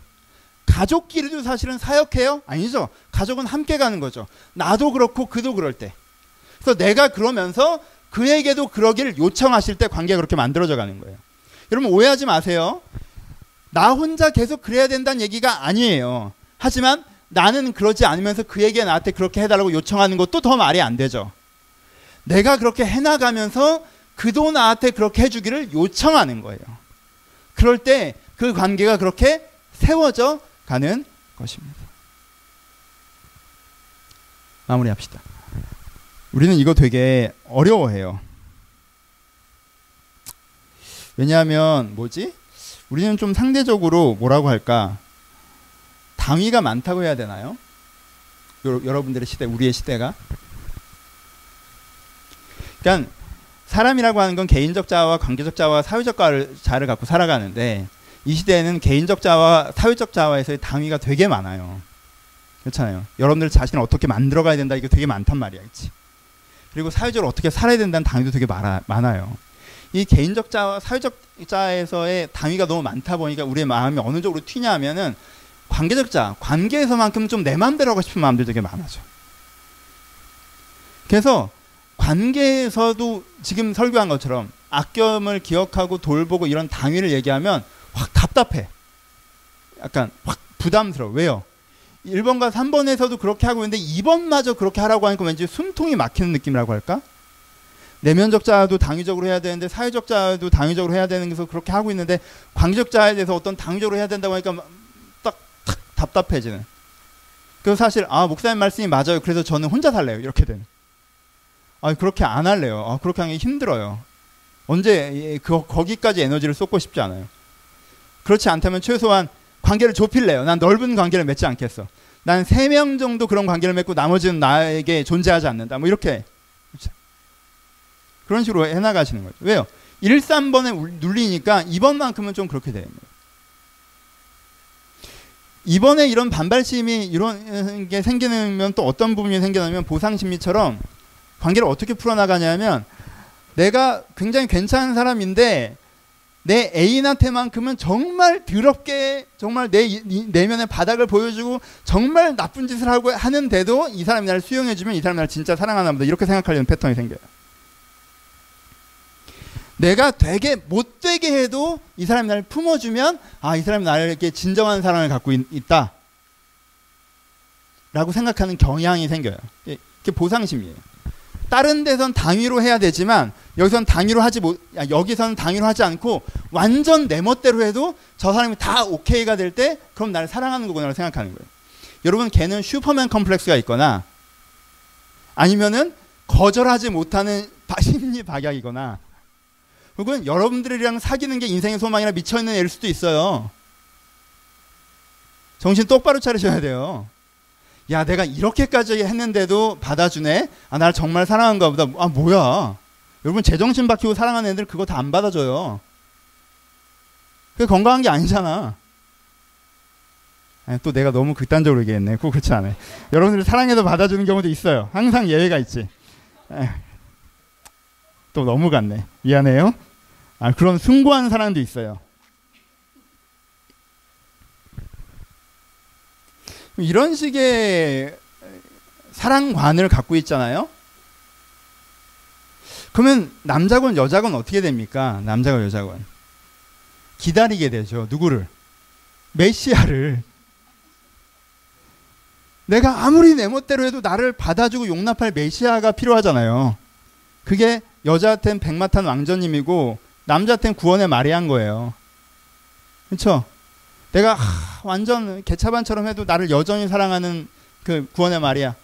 가족끼리도 사실은 사역해요? 아니죠. 가족은 함께 가는 거죠. 나도 그렇고 그도 그럴 때. 그래서 내가 그러면서 그에게도 그러기를 요청하실 때 관계가 그렇게 만들어져 가는 거예요. 여러분 오해하지 마세요. 나 혼자 계속 그래야 된다는 얘기가 아니에요. 하지만 나는 그러지 않으면서 그에게 나한테 그렇게 해달라고 요청하는 것도 더 말이 안 되죠. 내가 그렇게 해나가면서 그도 나한테 그렇게 해주기를 요청하는 거예요. 그럴 때 그 관계가 그렇게 세워져 가는 것입니다. 마무리합시다. 우리는 이거 되게 어려워해요. 왜냐하면 우리는 좀 상대적으로 뭐라고 할까? 당위가 많다고 해야 되나요? 여러분들의 시대, 우리의 시대가. 그러니까 사람이라고 하는 건 개인적 자아와 관계적 자아와 사회적 자아를 갖고 살아가는데, 이 시대에는 개인적 자아와 사회적 자아에서의 당위가 되게 많아요. 그렇잖아요. 여러분들 자신을 어떻게 만들어가야 된다, 이게 되게 많단 말이야. 그치? 그리고 사회적으로 어떻게 살아야 된다는 당위도 되게 많아요. 이 개인적 자아와 사회적 자아에서의 당위가 너무 많다 보니까 우리의 마음이 어느 쪽으로 튀냐 하면은 관계적 자, 관계에서만큼 좀 내 마음대로 하고 싶은 마음들이 되게 많아져. 그래서 관계에서도 지금 설교한 것처럼 악겸을 기억하고 돌보고 이런 당위를 얘기하면 확 답답해. 약간 확 부담스러워. 왜요? 1번과 3번에서도 그렇게 하고 있는데 2번마저 그렇게 하라고 하니까 왠지 숨통이 막히는 느낌이라고 할까? 내면적 자아도 당위적으로 해야 되는데 사회적 자아도 당위적으로 해야 되는 것에서 그렇게 하고 있는데 관계적 자아에 대해서 어떤 당위적으로 해야 된다고 하니까 딱 답답해지는. 그래서 사실 목사님 말씀이 맞아요. 그래서 저는 혼자 살래요. 이렇게 되는. 그렇게 안 할래요. 그렇게 하는 게 힘들어요. 언제 거기까지 에너지를 쏟고 싶지 않아요. 그렇지 않다면 최소한 관계를 좁힐래요. 난 넓은 관계를 맺지 않겠어. 난 3명 정도 그런 관계를 맺고 나머지는 나에게 존재하지 않는다. 뭐 이렇게. 그렇죠? 그런 식으로 해나가시는 거죠. 왜요? 1, 3번에 눌리니까 2번만큼은 좀 그렇게 돼요. 이번에 이런 반발심이 이런 게 생기면 또 어떤 부분이 생기냐면 보상심리처럼 관계를 어떻게 풀어나가냐면 내가 굉장히 괜찮은 사람인데 내 애인한테만큼은 정말 더럽게 정말 내 내면의 바닥을 보여주고 정말 나쁜 짓을 하고 하는데도 이 사람이 나를 수용해주면 이 사람이 나를 진짜 사랑하나 보다 이렇게 생각하려는 패턴이 생겨요. 내가 되게 못되게 해도 이 사람이 나를 품어주면 이 사람이 나에게 진정한 사랑을 갖고 있다 라고 생각하는 경향이 생겨요. 이게 보상심이에요. 다른 데선 당위로 해야 되지만 여기서는 당위로 여기서는 당위로 하지 않고 완전 내 멋대로 해도 저 사람이 다 오케이가 될 때 그럼 나를 사랑하는 거구나라고 생각하는 거예요. 여러분 걔는 슈퍼맨 컴플렉스가 있거나 아니면은 거절하지 못하는 심리 박약이거나 혹은 여러분들이랑 사귀는 게 인생의 소망이라 미쳐있는 애일 수도 있어요. 정신 똑바로 차리셔야 돼요. 야, 내가 이렇게까지 했는데도 받아주네? 나를 정말 사랑한가 보다. 뭐야. 여러분, 제정신 박히고 사랑하는 애들 그거 다 안 받아줘요. 그게 건강한 게 아니잖아. 또 내가 너무 극단적으로 얘기했네. 그거 그렇지 않아요. 여러분들이 사랑해도 받아주는 경우도 있어요. 항상 예외가 있지. 또 너무 갔네. 미안해요. 그런 숭고한 사랑도 있어요. 이런 식의 사랑관을 갖고 있잖아요. 그러면 남자건 여자건 어떻게 됩니까? 남자건 여자건 기다리게 되죠. 누구를? 메시아를. 내가 아무리 내 멋대로 해도 나를 받아주고 용납할 메시아가 필요하잖아요. 그게 여자한텐 백마탄 왕자님이고 남자한텐 구원의 마리아인 거예요. 그렇죠? 내가 완전 개차반처럼 해도 나를 여전히 사랑하는 그 구원의 마리아.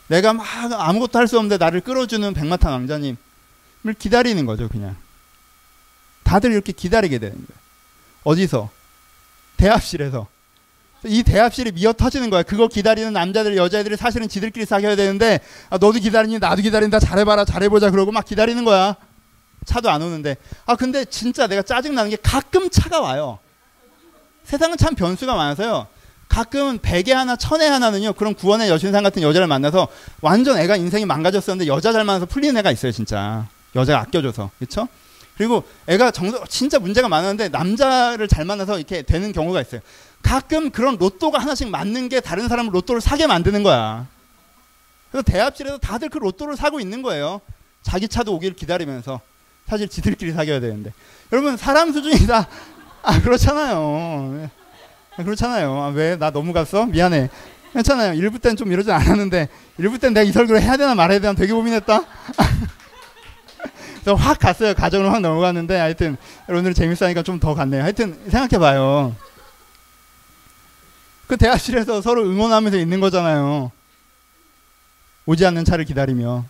내가 막 아무것도 할 수 없는데 나를 끌어주는 백마탄 왕자님을 기다리는 거죠. 그냥 다들 이렇게 기다리게 되는 거예요. 어디서? 대합실에서. 이 대합실이 미어 터지는 거야. 그거 기다리는 남자들 여자애들이 사실은 지들끼리 사귀어야 되는데 너도 기다리니 나도 기다린다. 잘해봐라 잘해보자 그러고 막 기다리는 거야. 차도 안 오는데. 근데 진짜 내가 짜증나는 게 가끔 차가 와요. 세상은 참 변수가 많아서요. 가끔은 100에 하나 1000에 하나는요. 그런 구원의 여신상 같은 여자를 만나서 완전 애가 인생이 망가졌었는데 여자 잘 만나서 풀리는 애가 있어요. 진짜 여자가 아껴줘서. 그렇죠? 그리고 애가 진짜 문제가 많았는데 남자를 잘 만나서 이렇게 되는 경우가 있어요. 가끔 그런 로또가 하나씩 맞는 게 다른 사람을 로또를 사게 만드는 거야. 그래서 대합실에서 다들 그 로또를 사고 있는 거예요. 자기 차도 오길 기다리면서. 사실 지들끼리 사귀어야 되는데. 여러분 사람 수준이 다 그렇잖아요. 그렇잖아요. 왜? 나 너무 갔어? 미안해. 괜찮아요. 1부 때는 좀 이러지 않았는데 1부 때는 내가 이 설교를 해야 되나 말아야 되나 되게 고민했다. 그래서 확 갔어요. 가정으로 확 넘어갔는데 하여튼 오늘 재밌어 하니까 좀 더 갔네요. 하여튼 생각해봐요. 그 대합실에서 서로 응원하면서 있는 거잖아요. 오지 않는 차를 기다리며.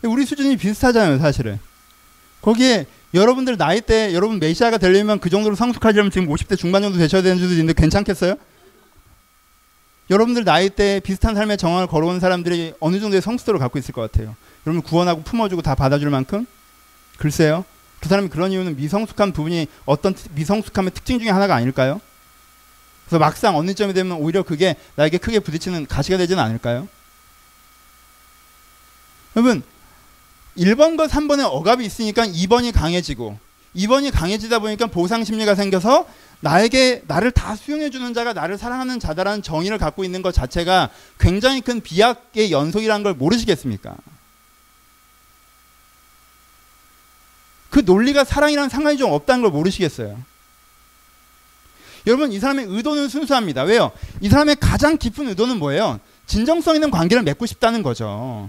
우리 수준이 비슷하잖아요. 사실은. 거기에 여러분들 나이대 여러분 메시아가 되려면 그 정도로 성숙하려면 지금 50대 중반 정도 되셔야 되는 줄도 있는데 괜찮겠어요? 여러분들 나이대 비슷한 삶의 정황을 걸어온 사람들이 어느 정도의 성숙도를 갖고 있을 것 같아요. 여러분 구원하고 품어주고 다 받아줄 만큼? 글쎄요. 그 사람이 그런 이유는 미성숙한 부분이 어떤 미성숙함의 특징 중에 하나가 아닐까요? 그래서 막상 어느 점이 되면 오히려 그게 나에게 크게 부딪히는 가시가 되지는 않을까요? 여러분 1번과 3번의 억압이 있으니까 2번이 강해지고 2번이 강해지다 보니까 보상심리가 생겨서 나를 다 수용해 주는 자가 나를 사랑하는 자다라는 정의를 갖고 있는 것 자체가 굉장히 큰 비약의 연속이라는 걸 모르시겠습니까? 그 논리가 사랑이랑 상관이 좀 없다는 걸 모르시겠어요? 여러분, 이 사람의 의도는 순수합니다. 왜요? 이 사람의 가장 깊은 의도는 뭐예요? 진정성 있는 관계를 맺고 싶다는 거죠.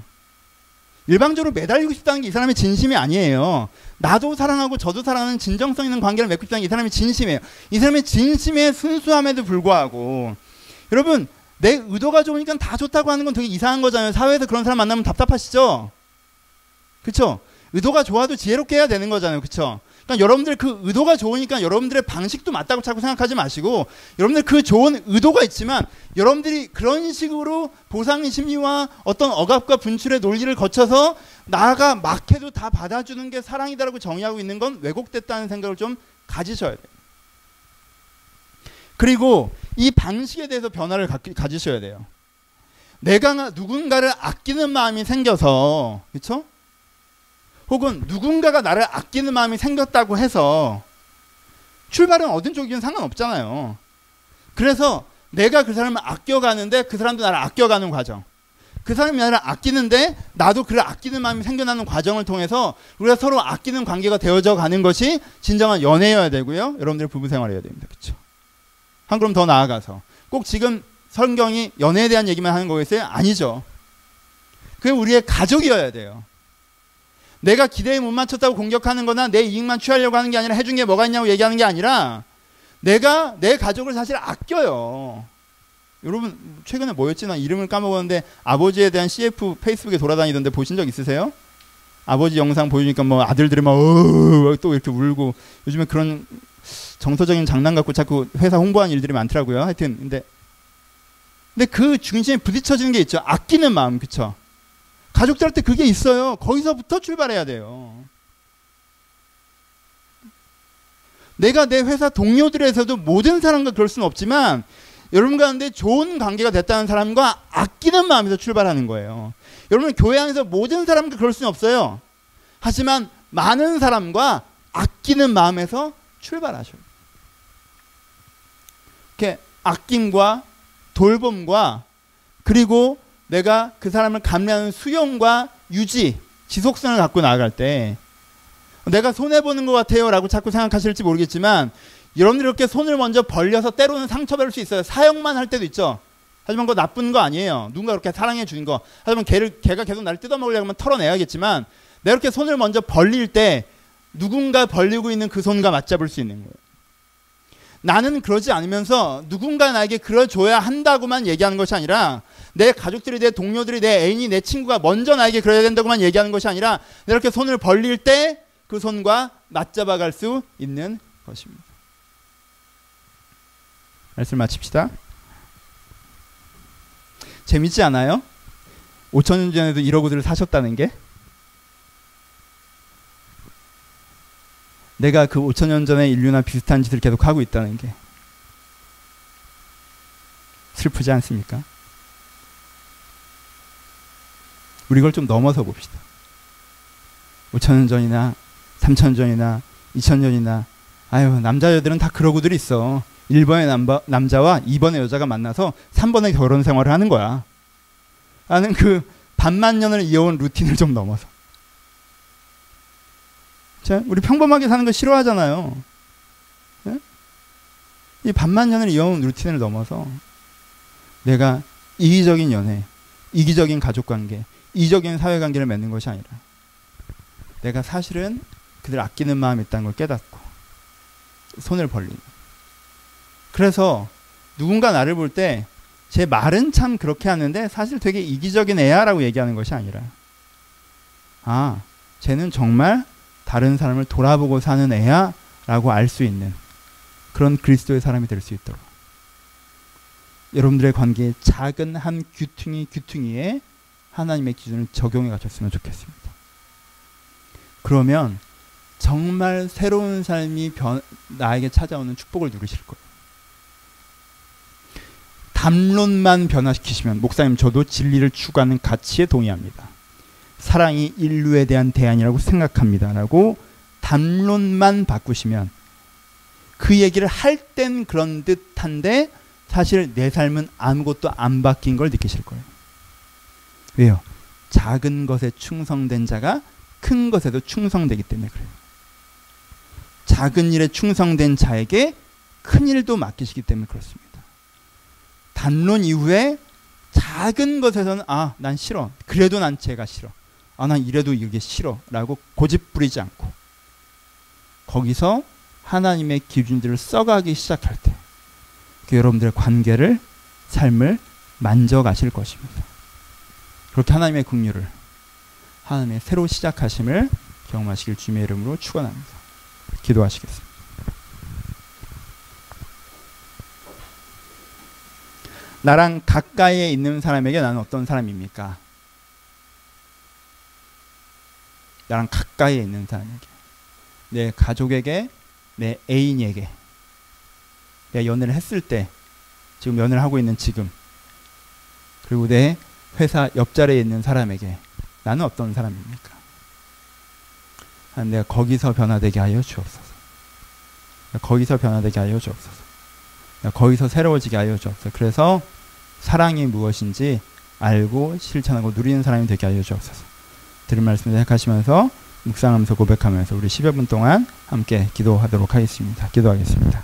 일방적으로 매달리고 싶다는 게 이 사람의 진심이 아니에요. 나도 사랑하고 저도 사랑하는 진정성 있는 관계를 맺고 싶다는 게 이 사람의 진심이에요. 이 사람의 진심의 순수함에도 불구하고, 여러분, 내 의도가 좋으니까 다 좋다고 하는 건 되게 이상한 거잖아요. 사회에서 그런 사람 만나면 답답하시죠? 그쵸? 의도가 좋아도 지혜롭게 해야 되는 거잖아요. 그쵸? 그러니까 여러분들 그 의도가 좋으니까 여러분들의 방식도 맞다고 자꾸 생각하지 마시고, 여러분들 그 좋은 의도가 있지만 여러분들이 그런 식으로 보상의 심리와 어떤 억압과 분출의 논리를 거쳐서 나가 막해도 다 받아주는 게 사랑이다라고 정의하고 있는 건 왜곡됐다는 생각을 좀 가지셔야 돼요. 그리고 이 방식에 대해서 변화를 가지셔야 돼요. 내가 누군가를 아끼는 마음이 생겨서, 그렇죠? 혹은 누군가가 나를 아끼는 마음이 생겼다고 해서 출발은 어떤 쪽이든 상관없잖아요. 그래서 내가 그 사람을 아껴가는데 그 사람도 나를 아껴가는 과정, 그 사람이 나를 아끼는데 나도 그를 아끼는 마음이 생겨나는 과정을 통해서 우리가 서로 아끼는 관계가 되어져 가는 것이 진정한 연애여야 되고요. 여러분들 부부 생활해야 됩니다. 그렇죠? 한 걸음 더 나아가서 꼭 지금 성경이 연애에 대한 얘기만 하는 거겠어요? 아니죠. 그게 우리의 가족이어야 돼요. 내가 기대에 못 맞췄다고 공격하는 거나 내 이익만 취하려고 하는 게 아니라 해준 게 뭐가 있냐고 얘기하는 게 아니라 내가 내 가족을 사실 아껴요. 여러분 최근에 뭐였지? 나 이름을 까먹었는데 아버지에 대한 CF 페이스북에 돌아다니던데 보신 적 있으세요? 아버지 영상 보여주니까 뭐 아들들이 막 또 이렇게 울고, 요즘에 그런 정서적인 장난 갖고 자꾸 회사 홍보하는 일들이 많더라고요. 하여튼 근데 그 중심에 부딪혀지는 게 있죠. 아끼는 마음. 그쵸? 가족들한테 그게 있어요. 거기서부터 출발해야 돼요. 내가 내 회사 동료들에서도 모든 사람과 그럴 수는 없지만 여러분 가운데 좋은 관계가 됐다는 사람과 아끼는 마음에서 출발하는 거예요. 여러분 교회 안에서 모든 사람과 그럴 수는 없어요. 하지만 많은 사람과 아끼는 마음에서 출발하셔요. 이렇게 아낌과 돌봄과 그리고 내가 그 사람을 감내하는 수용과 유지, 지속성을 갖고 나아갈 때 내가 손해보는 것 같아요 라고 자꾸 생각하실지 모르겠지만 여러분들이 이렇게 손을 먼저 벌려서 때로는 상처받을 수 있어요. 사역만 할 때도 있죠. 하지만 그거 나쁜 거 아니에요. 누군가 그렇게 사랑해 주는 거. 하지만 걔가 계속 나를 뜯어먹으려고 하면 털어내야겠지만 내가 이렇게 손을 먼저 벌릴 때 누군가 벌리고 있는 그 손과 맞잡을 수 있는 거예요. 나는 그러지 않으면서 누군가 나에게 그려줘야 한다고만 얘기하는 것이 아니라 내 가족들이, 내 동료들이, 내 애인이, 내 친구가 먼저 나에게 그래야 된다고만 얘기하는 것이 아니라 내가 이렇게 손을 벌릴 때 그 손과 맞잡아 갈 수 있는 것입니다. 말씀 마칩시다. 재밌지 않아요? 5,000년 전에도 이러고들 사셨다는 게? 내가 그 5,000년 전의 인류나 비슷한 짓을 계속 하고 있다는 게 슬프지 않습니까? 우리 이걸 좀 넘어서 봅시다. 5,000년 전이나 3,000년 전이나 2,000년이나 아유 남자 여자들은 다 그러고들 있어. 1번의 남자와 2번의 여자가 만나서 3번의 결혼 생활을 하는 거야. 라는 그 반만 년을 이어온 루틴을 좀 넘어서. 자, 우리 평범하게 사는 거 싫어하잖아요. 네? 이 반만 년을 이어온 루틴을 넘어서 내가 이기적인 연애, 이기적인 가족관계, 이기적인 사회관계를 맺는 것이 아니라 내가 사실은 그들 아끼는 마음이 있다는 걸 깨닫고 손을 벌리는. 그래서 누군가 나를 볼 때 제 말은 참 그렇게 하는데 사실 되게 이기적인 애야 라고 얘기하는 것이 아니라 아, 쟤는 정말 다른 사람을 돌아보고 사는 애야 라고 알 수 있는 그런 그리스도의 사람이 될 수 있도록 여러분들의 관계에 작은 한 귀퉁이에 하나님의 기준을 적용해 가셨으면 좋겠습니다. 그러면 정말 새로운 삶이 나에게 찾아오는 축복을 누리실 거예요. 담론만 변화시키시면, 목사님 저도 진리를 추구하는 가치에 동의합니다. 사랑이 인류에 대한 대안이라고 생각합니다 라고 담론만 바꾸시면 그 얘기를 할 땐 그런 듯한데 사실 내 삶은 아무것도 안 바뀐 걸 느끼실 거예요. 왜요? 작은 것에 충성된 자가 큰 것에도 충성되기 때문에 그래요. 작은 일에 충성된 자에게 큰 일도 맡기시기 때문에 그렇습니다. 단론 이후에 작은 것에서는 난 싫어. 그래도 난 쟤가 싫어. 난 이래도 이게 싫어. 라고 고집 부리지 않고 거기서 하나님의 기준들을 써가기 시작할 때 여러분들의 관계를 삶을 만져가실 것입니다. 그렇게 하나님의 긍휼을 하나님의 새로 시작하심을 경험하시길 주님의 이름으로 축원합니다. 기도하시겠습니다. 나랑 가까이에 있는 사람에게 나는 어떤 사람입니까? 나랑 가까이에 있는 사람에게, 내 가족에게, 내 애인에게, 내가 연애를 했을 때, 지금 연애를 하고 있는 지금, 그리고 내 회사 옆자리에 있는 사람에게 나는 어떤 사람입니까? 내가 거기서 변화되게 하여 주옵소서. 거기서 변화되게 하여 주옵소서. 거기서 새로워지게 하여 주옵소서. 그래서 사랑이 무엇인지 알고 실천하고 누리는 사람이 되게 하여 주옵소서. 들은 말씀을 생각하시면서 묵상하면서 고백하면서 우리 10여 분 동안 함께 기도하도록 하겠습니다. 기도하겠습니다.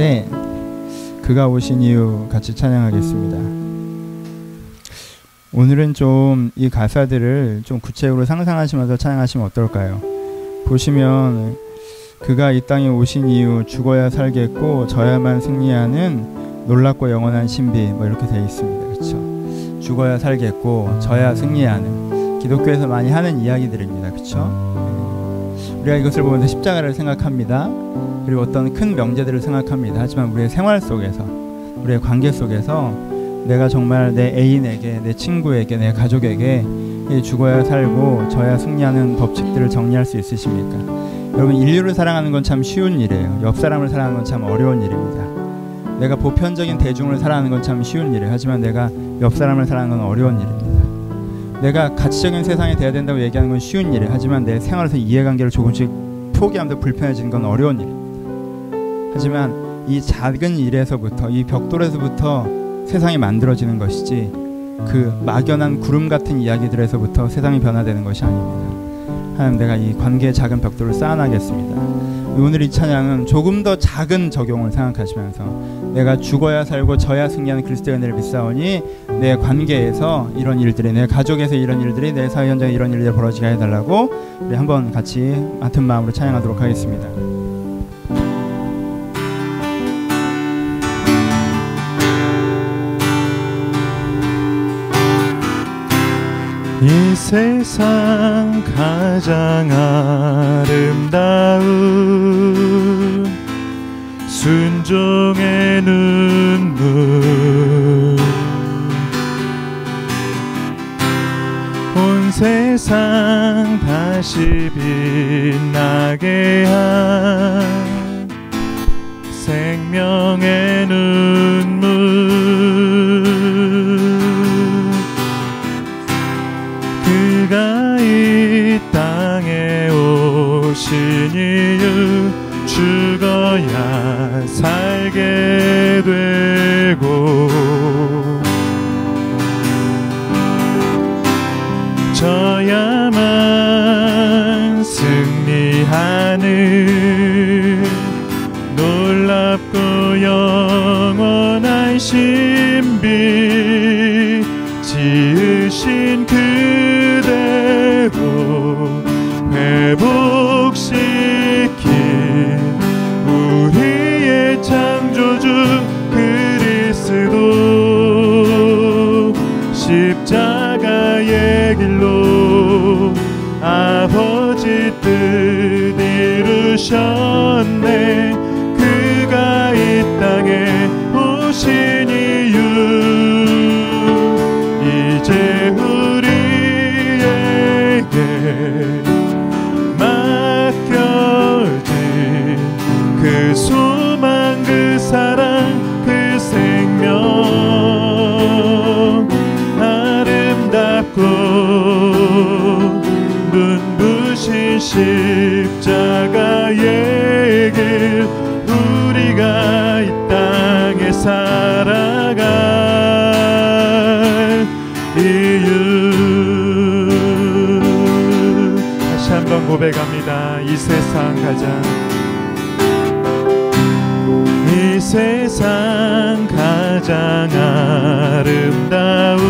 찬양인데 그가 오신 이유 같이 찬양하겠습니다. 오늘은 좀 이 가사들을 좀 구체적으로 상상하시면서 찬양하시면 어떨까요? 보시면 그가 이 땅에 오신 이유, 죽어야 살겠고 져야만 승리하는 놀랍고 영원한 신비, 뭐 이렇게 되어 있습니다. 그렇죠? 죽어야 살겠고 져야 승리하는, 기독교에서 많이 하는 이야기들입니다. 그렇죠? 우리가 이것을 보면서 십자가를 생각합니다. 그리고 어떤 큰 명제들을 생각합니다. 하지만 우리의 생활 속에서, 우리의 관계 속에서 내가 정말 내 애인에게, 내 친구에게, 내 가족에게 죽어야 살고 져야 승리하는 법칙들을 정리할 수 있으십니까? 여러분, 인류를 사랑하는 건 참 쉬운 일이에요. 옆 사람을 사랑하는 건 참 어려운 일입니다. 내가 보편적인 대중을 사랑하는 건 참 쉬운 일이에요. 하지만 내가 옆 사람을 사랑하는 건 어려운 일입니다. 내가 가치적인 세상이 돼야 된다고 얘기하는 건 쉬운 일이에요. 하지만 내 생활에서 이해관계를 조금씩 포기하면서 불편해지는 건 어려운 일입니다. 하지만 이 작은 일에서부터, 이 벽돌에서부터 세상이 만들어지는 것이지 그 막연한 구름 같은 이야기들에서부터 세상이 변화되는 것이 아닙니다. 하나님, 내가 이 관계의 작은 벽돌을 쌓아나겠습니다. 오늘 이 찬양은 조금 더 작은 적용을 생각하시면서 내가 죽어야 살고 져야 승리하는 그리스도의 은혜를 믿사오니 내 관계에서 이런 일들이, 내 가족에서 이런 일들이, 내 사회 현장에 이런 일들이 벌어지게 해달라고 우리 한번 같이 같은 마음으로 찬양하도록 하겠습니다. 이 세상 가장 아름다운 순종의 눈물, 온 세상 다시 빛나게 한 생명의 눈물, 그가 이 땅에 오신 이유, 죽어야 살게 되고 져야만 승리하는 놀랍고 영원한 신비, 지으신 그대로 회복시킨 우리의 창조주 그리스도, 십자가의 길로 아버지 뜻 이루셨네. 그가 이 땅에 오신 이유, 이제 우리에게 맡겨진 그 소망, 그 사랑, 그 생명, 아름답고 눈부신 십자가의 길, 우리가 이 땅에 살아갈 이유. 다시 한번 고백합니다. 이 세상 가장 아름다운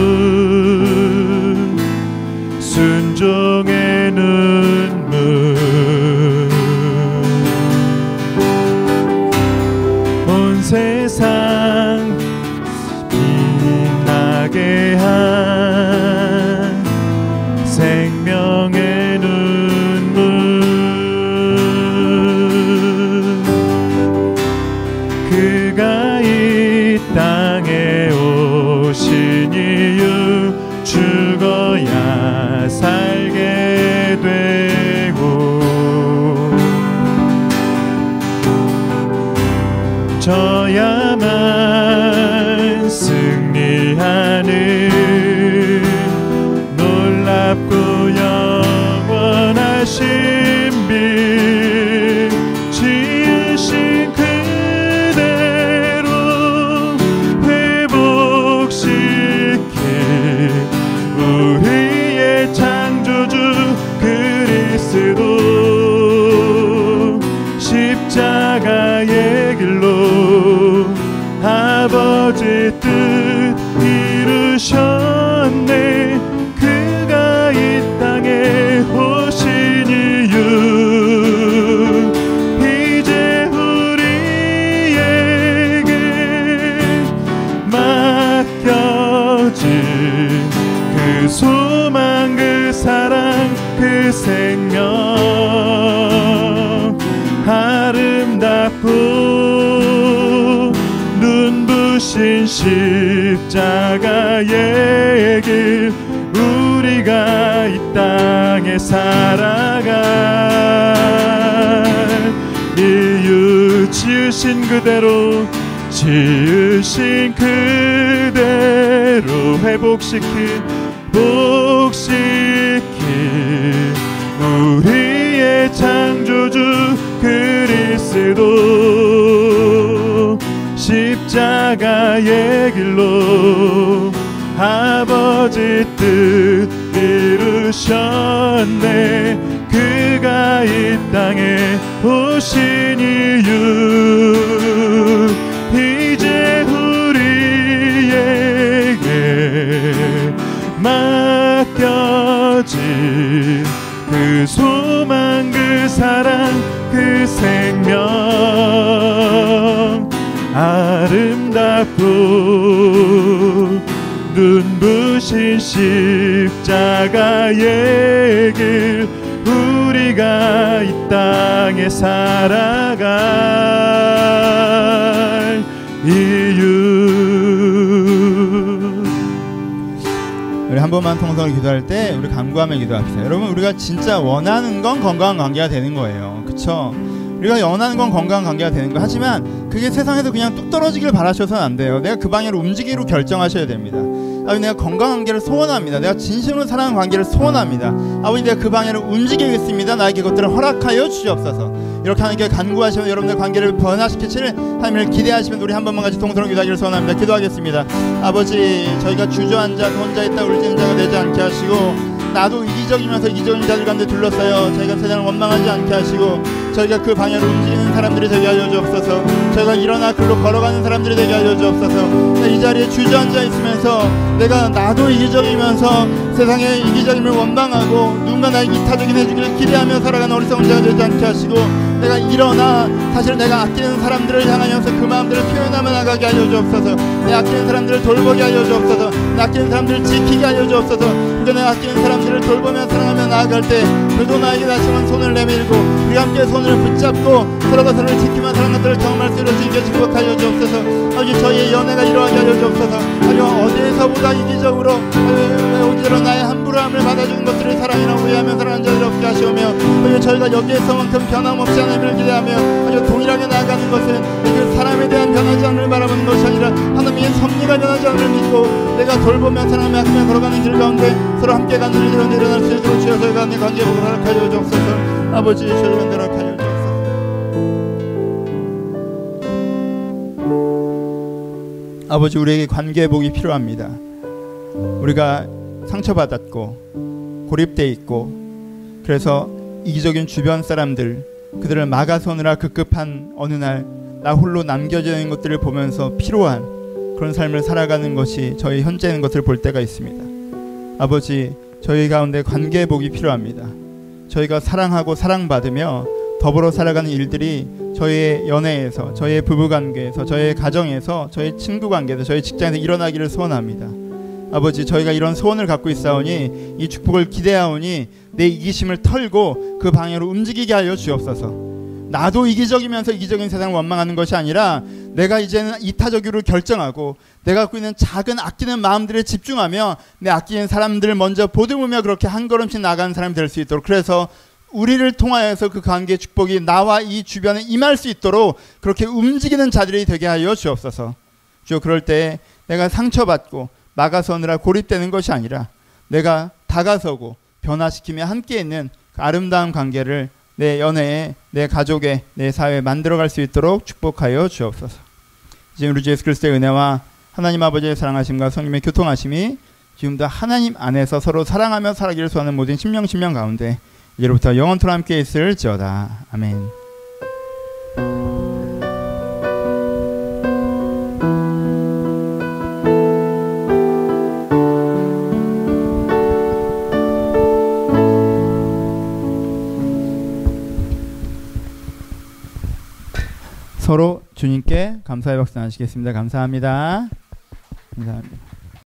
순종의 눈물, 온 세상 빛나게 한 생명의 눈물, 그가 이 땅에 오신 이유, 죽어야 살게 되고 져야만 승리하는 놀랍고 영원한 신비, 지으신 그대로 회복시킨 우리의 창조주 그리스도, 십자가의 길로 아름답고 눈부신 십자가의 길 우리가 이 땅에 살아갈 이유 지으신 그대로 지으신 그대로 회복시킨 우리의 창조주 그리스도 십자가의 길로 아버지 뜻 이루셨네. 그가 이 땅에 오신 이유 이제 우리에게 맡겨진 그 소망 그 사랑 그 생명 아름답고 눈부신 십자가의 길 우리가 이 땅에 살아갈 이유. 우리 한 번만 통성을 기도할 때 우리 간구하며 기도합시다. 여러분, 우리가 진짜 원하는 건 건강한 관계가 되는 거예요. 그쵸? 우리가 원하는 건 건강한 관계가 되는 거. 하지만 그게 세상에서 그냥 뚝 떨어지길 바라셔서는 안 돼요. 내가 그 방향으로 움직이기로 결정하셔야 됩니다. 아버지, 내가 건강한 관계를 소원합니다. 내가 진심으로 사랑하는 관계를 소원합니다. 아버지, 내가 그 방향으로 움직이겠습니다. 나에게 그것들을 허락하여 주시옵소서. 이렇게 하나님께 간구하시면 여러분의 관계를 변화시키실 하나님을 기대하시면 우리 한 번만 같이 동서로 기도하기를 소원합니다. 기도하겠습니다. 아버지, 저희가 주저앉아 혼자 있다 울지는 자가 되지 않게 하시고, 나도 이기적이면서 이기적인 자들 가운데 둘러싸여 저희가 세상을 원망하지 않게 하시고, 저희가 그 방향으로 움직이는 사람들이 되게 하여 주옵소서. 저희가 일어나 글로 걸어가는 사람들이 되게 하여 주옵소서. 이 자리에 주저앉아 있으면서 내가 나도 이기적이면서 세상의 이기적임을 원망하고 누군가 나에게 이타적인 해주기를 기대하며 살아가는 어리석은 자가 되지 않게 하시고, 내가 일어나 사실 내가 아끼는 사람들을 향하여서 그 마음들을 표현하며 나가게 하여 주옵소서. 내 아끼는 사람들을 돌보게 하여 주옵소서. 내 아끼는 사람들을 지키게 하여 주옵소서. 그러니까 내가 아끼는 사람들을 돌보며 사랑하며 나아갈 때 그도 나에게 다시 한번 손을 내밀고 우리 함께 손을 붙잡고 서로가 서로를 지키며 사랑하는 것들을 경험할 수 있을 수 있게 축복하여 주옵소서. 아버지, 저희의 연애가 이루어가게 하여 주옵소서. 아버지, 어디에서보다 이기적으로 오히려 나의 함부로함을 받아주는 것들을 사랑이라고 이해하며 사랑하는 자들 없게 하시오며, 아버지, 저희가 여기에서만큼 변함없이 하나님을 기대하며 아주 동일하게 나아가는 것은 그 사람에 대한 변하지 않음을 바라보는 것이 아니라 하나님의 섭리가 변하지 않음을 믿고 내가 돌보며 사랑하며 아끼며 걸어가는 길 가운데 서로 함께 가는 일이 일어날 수 있도록 주여 저희가 내 관계복을 허락하여 주옵소서. 아버지, 주님은 허락하여 주옵소서. 아버지, 우리에게 관계복이 필요합니다. 우리가 상처받았고 고립돼 있고, 그래서 이기적인 주변 사람들 그들을 막아서느라 급급한 어느 날 나 홀로 남겨지는 것들을 보면서 피로한 그런 삶을 살아가는 것이 저희 현재인 것을 볼 때가 있습니다. 아버지, 저희 가운데 관계복이 필요합니다. 저희가 사랑하고 사랑받으며 더불어 살아가는 일들이 저희의 연애에서, 저희의 부부관계에서, 저희의 가정에서, 저희 친구관계에서, 저희 직장에서 일어나기를 소원합니다. 아버지, 저희가 이런 소원을 갖고 있사오니 이 축복을 기대하오니 내 이기심을 털고 그 방향으로 움직이게 하여 주옵소서. 나도 이기적이면서 이기적인 세상을 원망하는 것이 아니라 내가 이제는 이타적으로 결정하고 내가 갖고 있는 작은 아끼는 마음들에 집중하며 내 아끼는 사람들을 먼저 보듬으며 그렇게 한 걸음씩 나가는 사람이 될 수 있도록, 그래서 우리를 통하여서 그 관계의 축복이 나와 이 주변에 임할 수 있도록 그렇게 움직이는 자들이 되게 하여 주옵소서. 주여, 그럴 때 내가 상처받고 막아서느라 고립되는 것이 아니라 내가 다가서고 변화시키며 함께 있는 그 아름다운 관계를 내 연애에, 내 가족에, 내 사회에 만들어갈 수 있도록 축복하여 주옵소서. 이제 우리 주 예수 그리스도의 은혜와 하나님 아버지의 사랑하심과 성령의 교통하심이 지금도 하나님 안에서 서로 사랑하며 살아기를 소원하는 모든 심령 가운데 이제로부터 영원토록 함께 있을지어다. 아멘. 서로 주님께 감사의 박수 나누시겠습니다. 감사합니다. 감사합니다.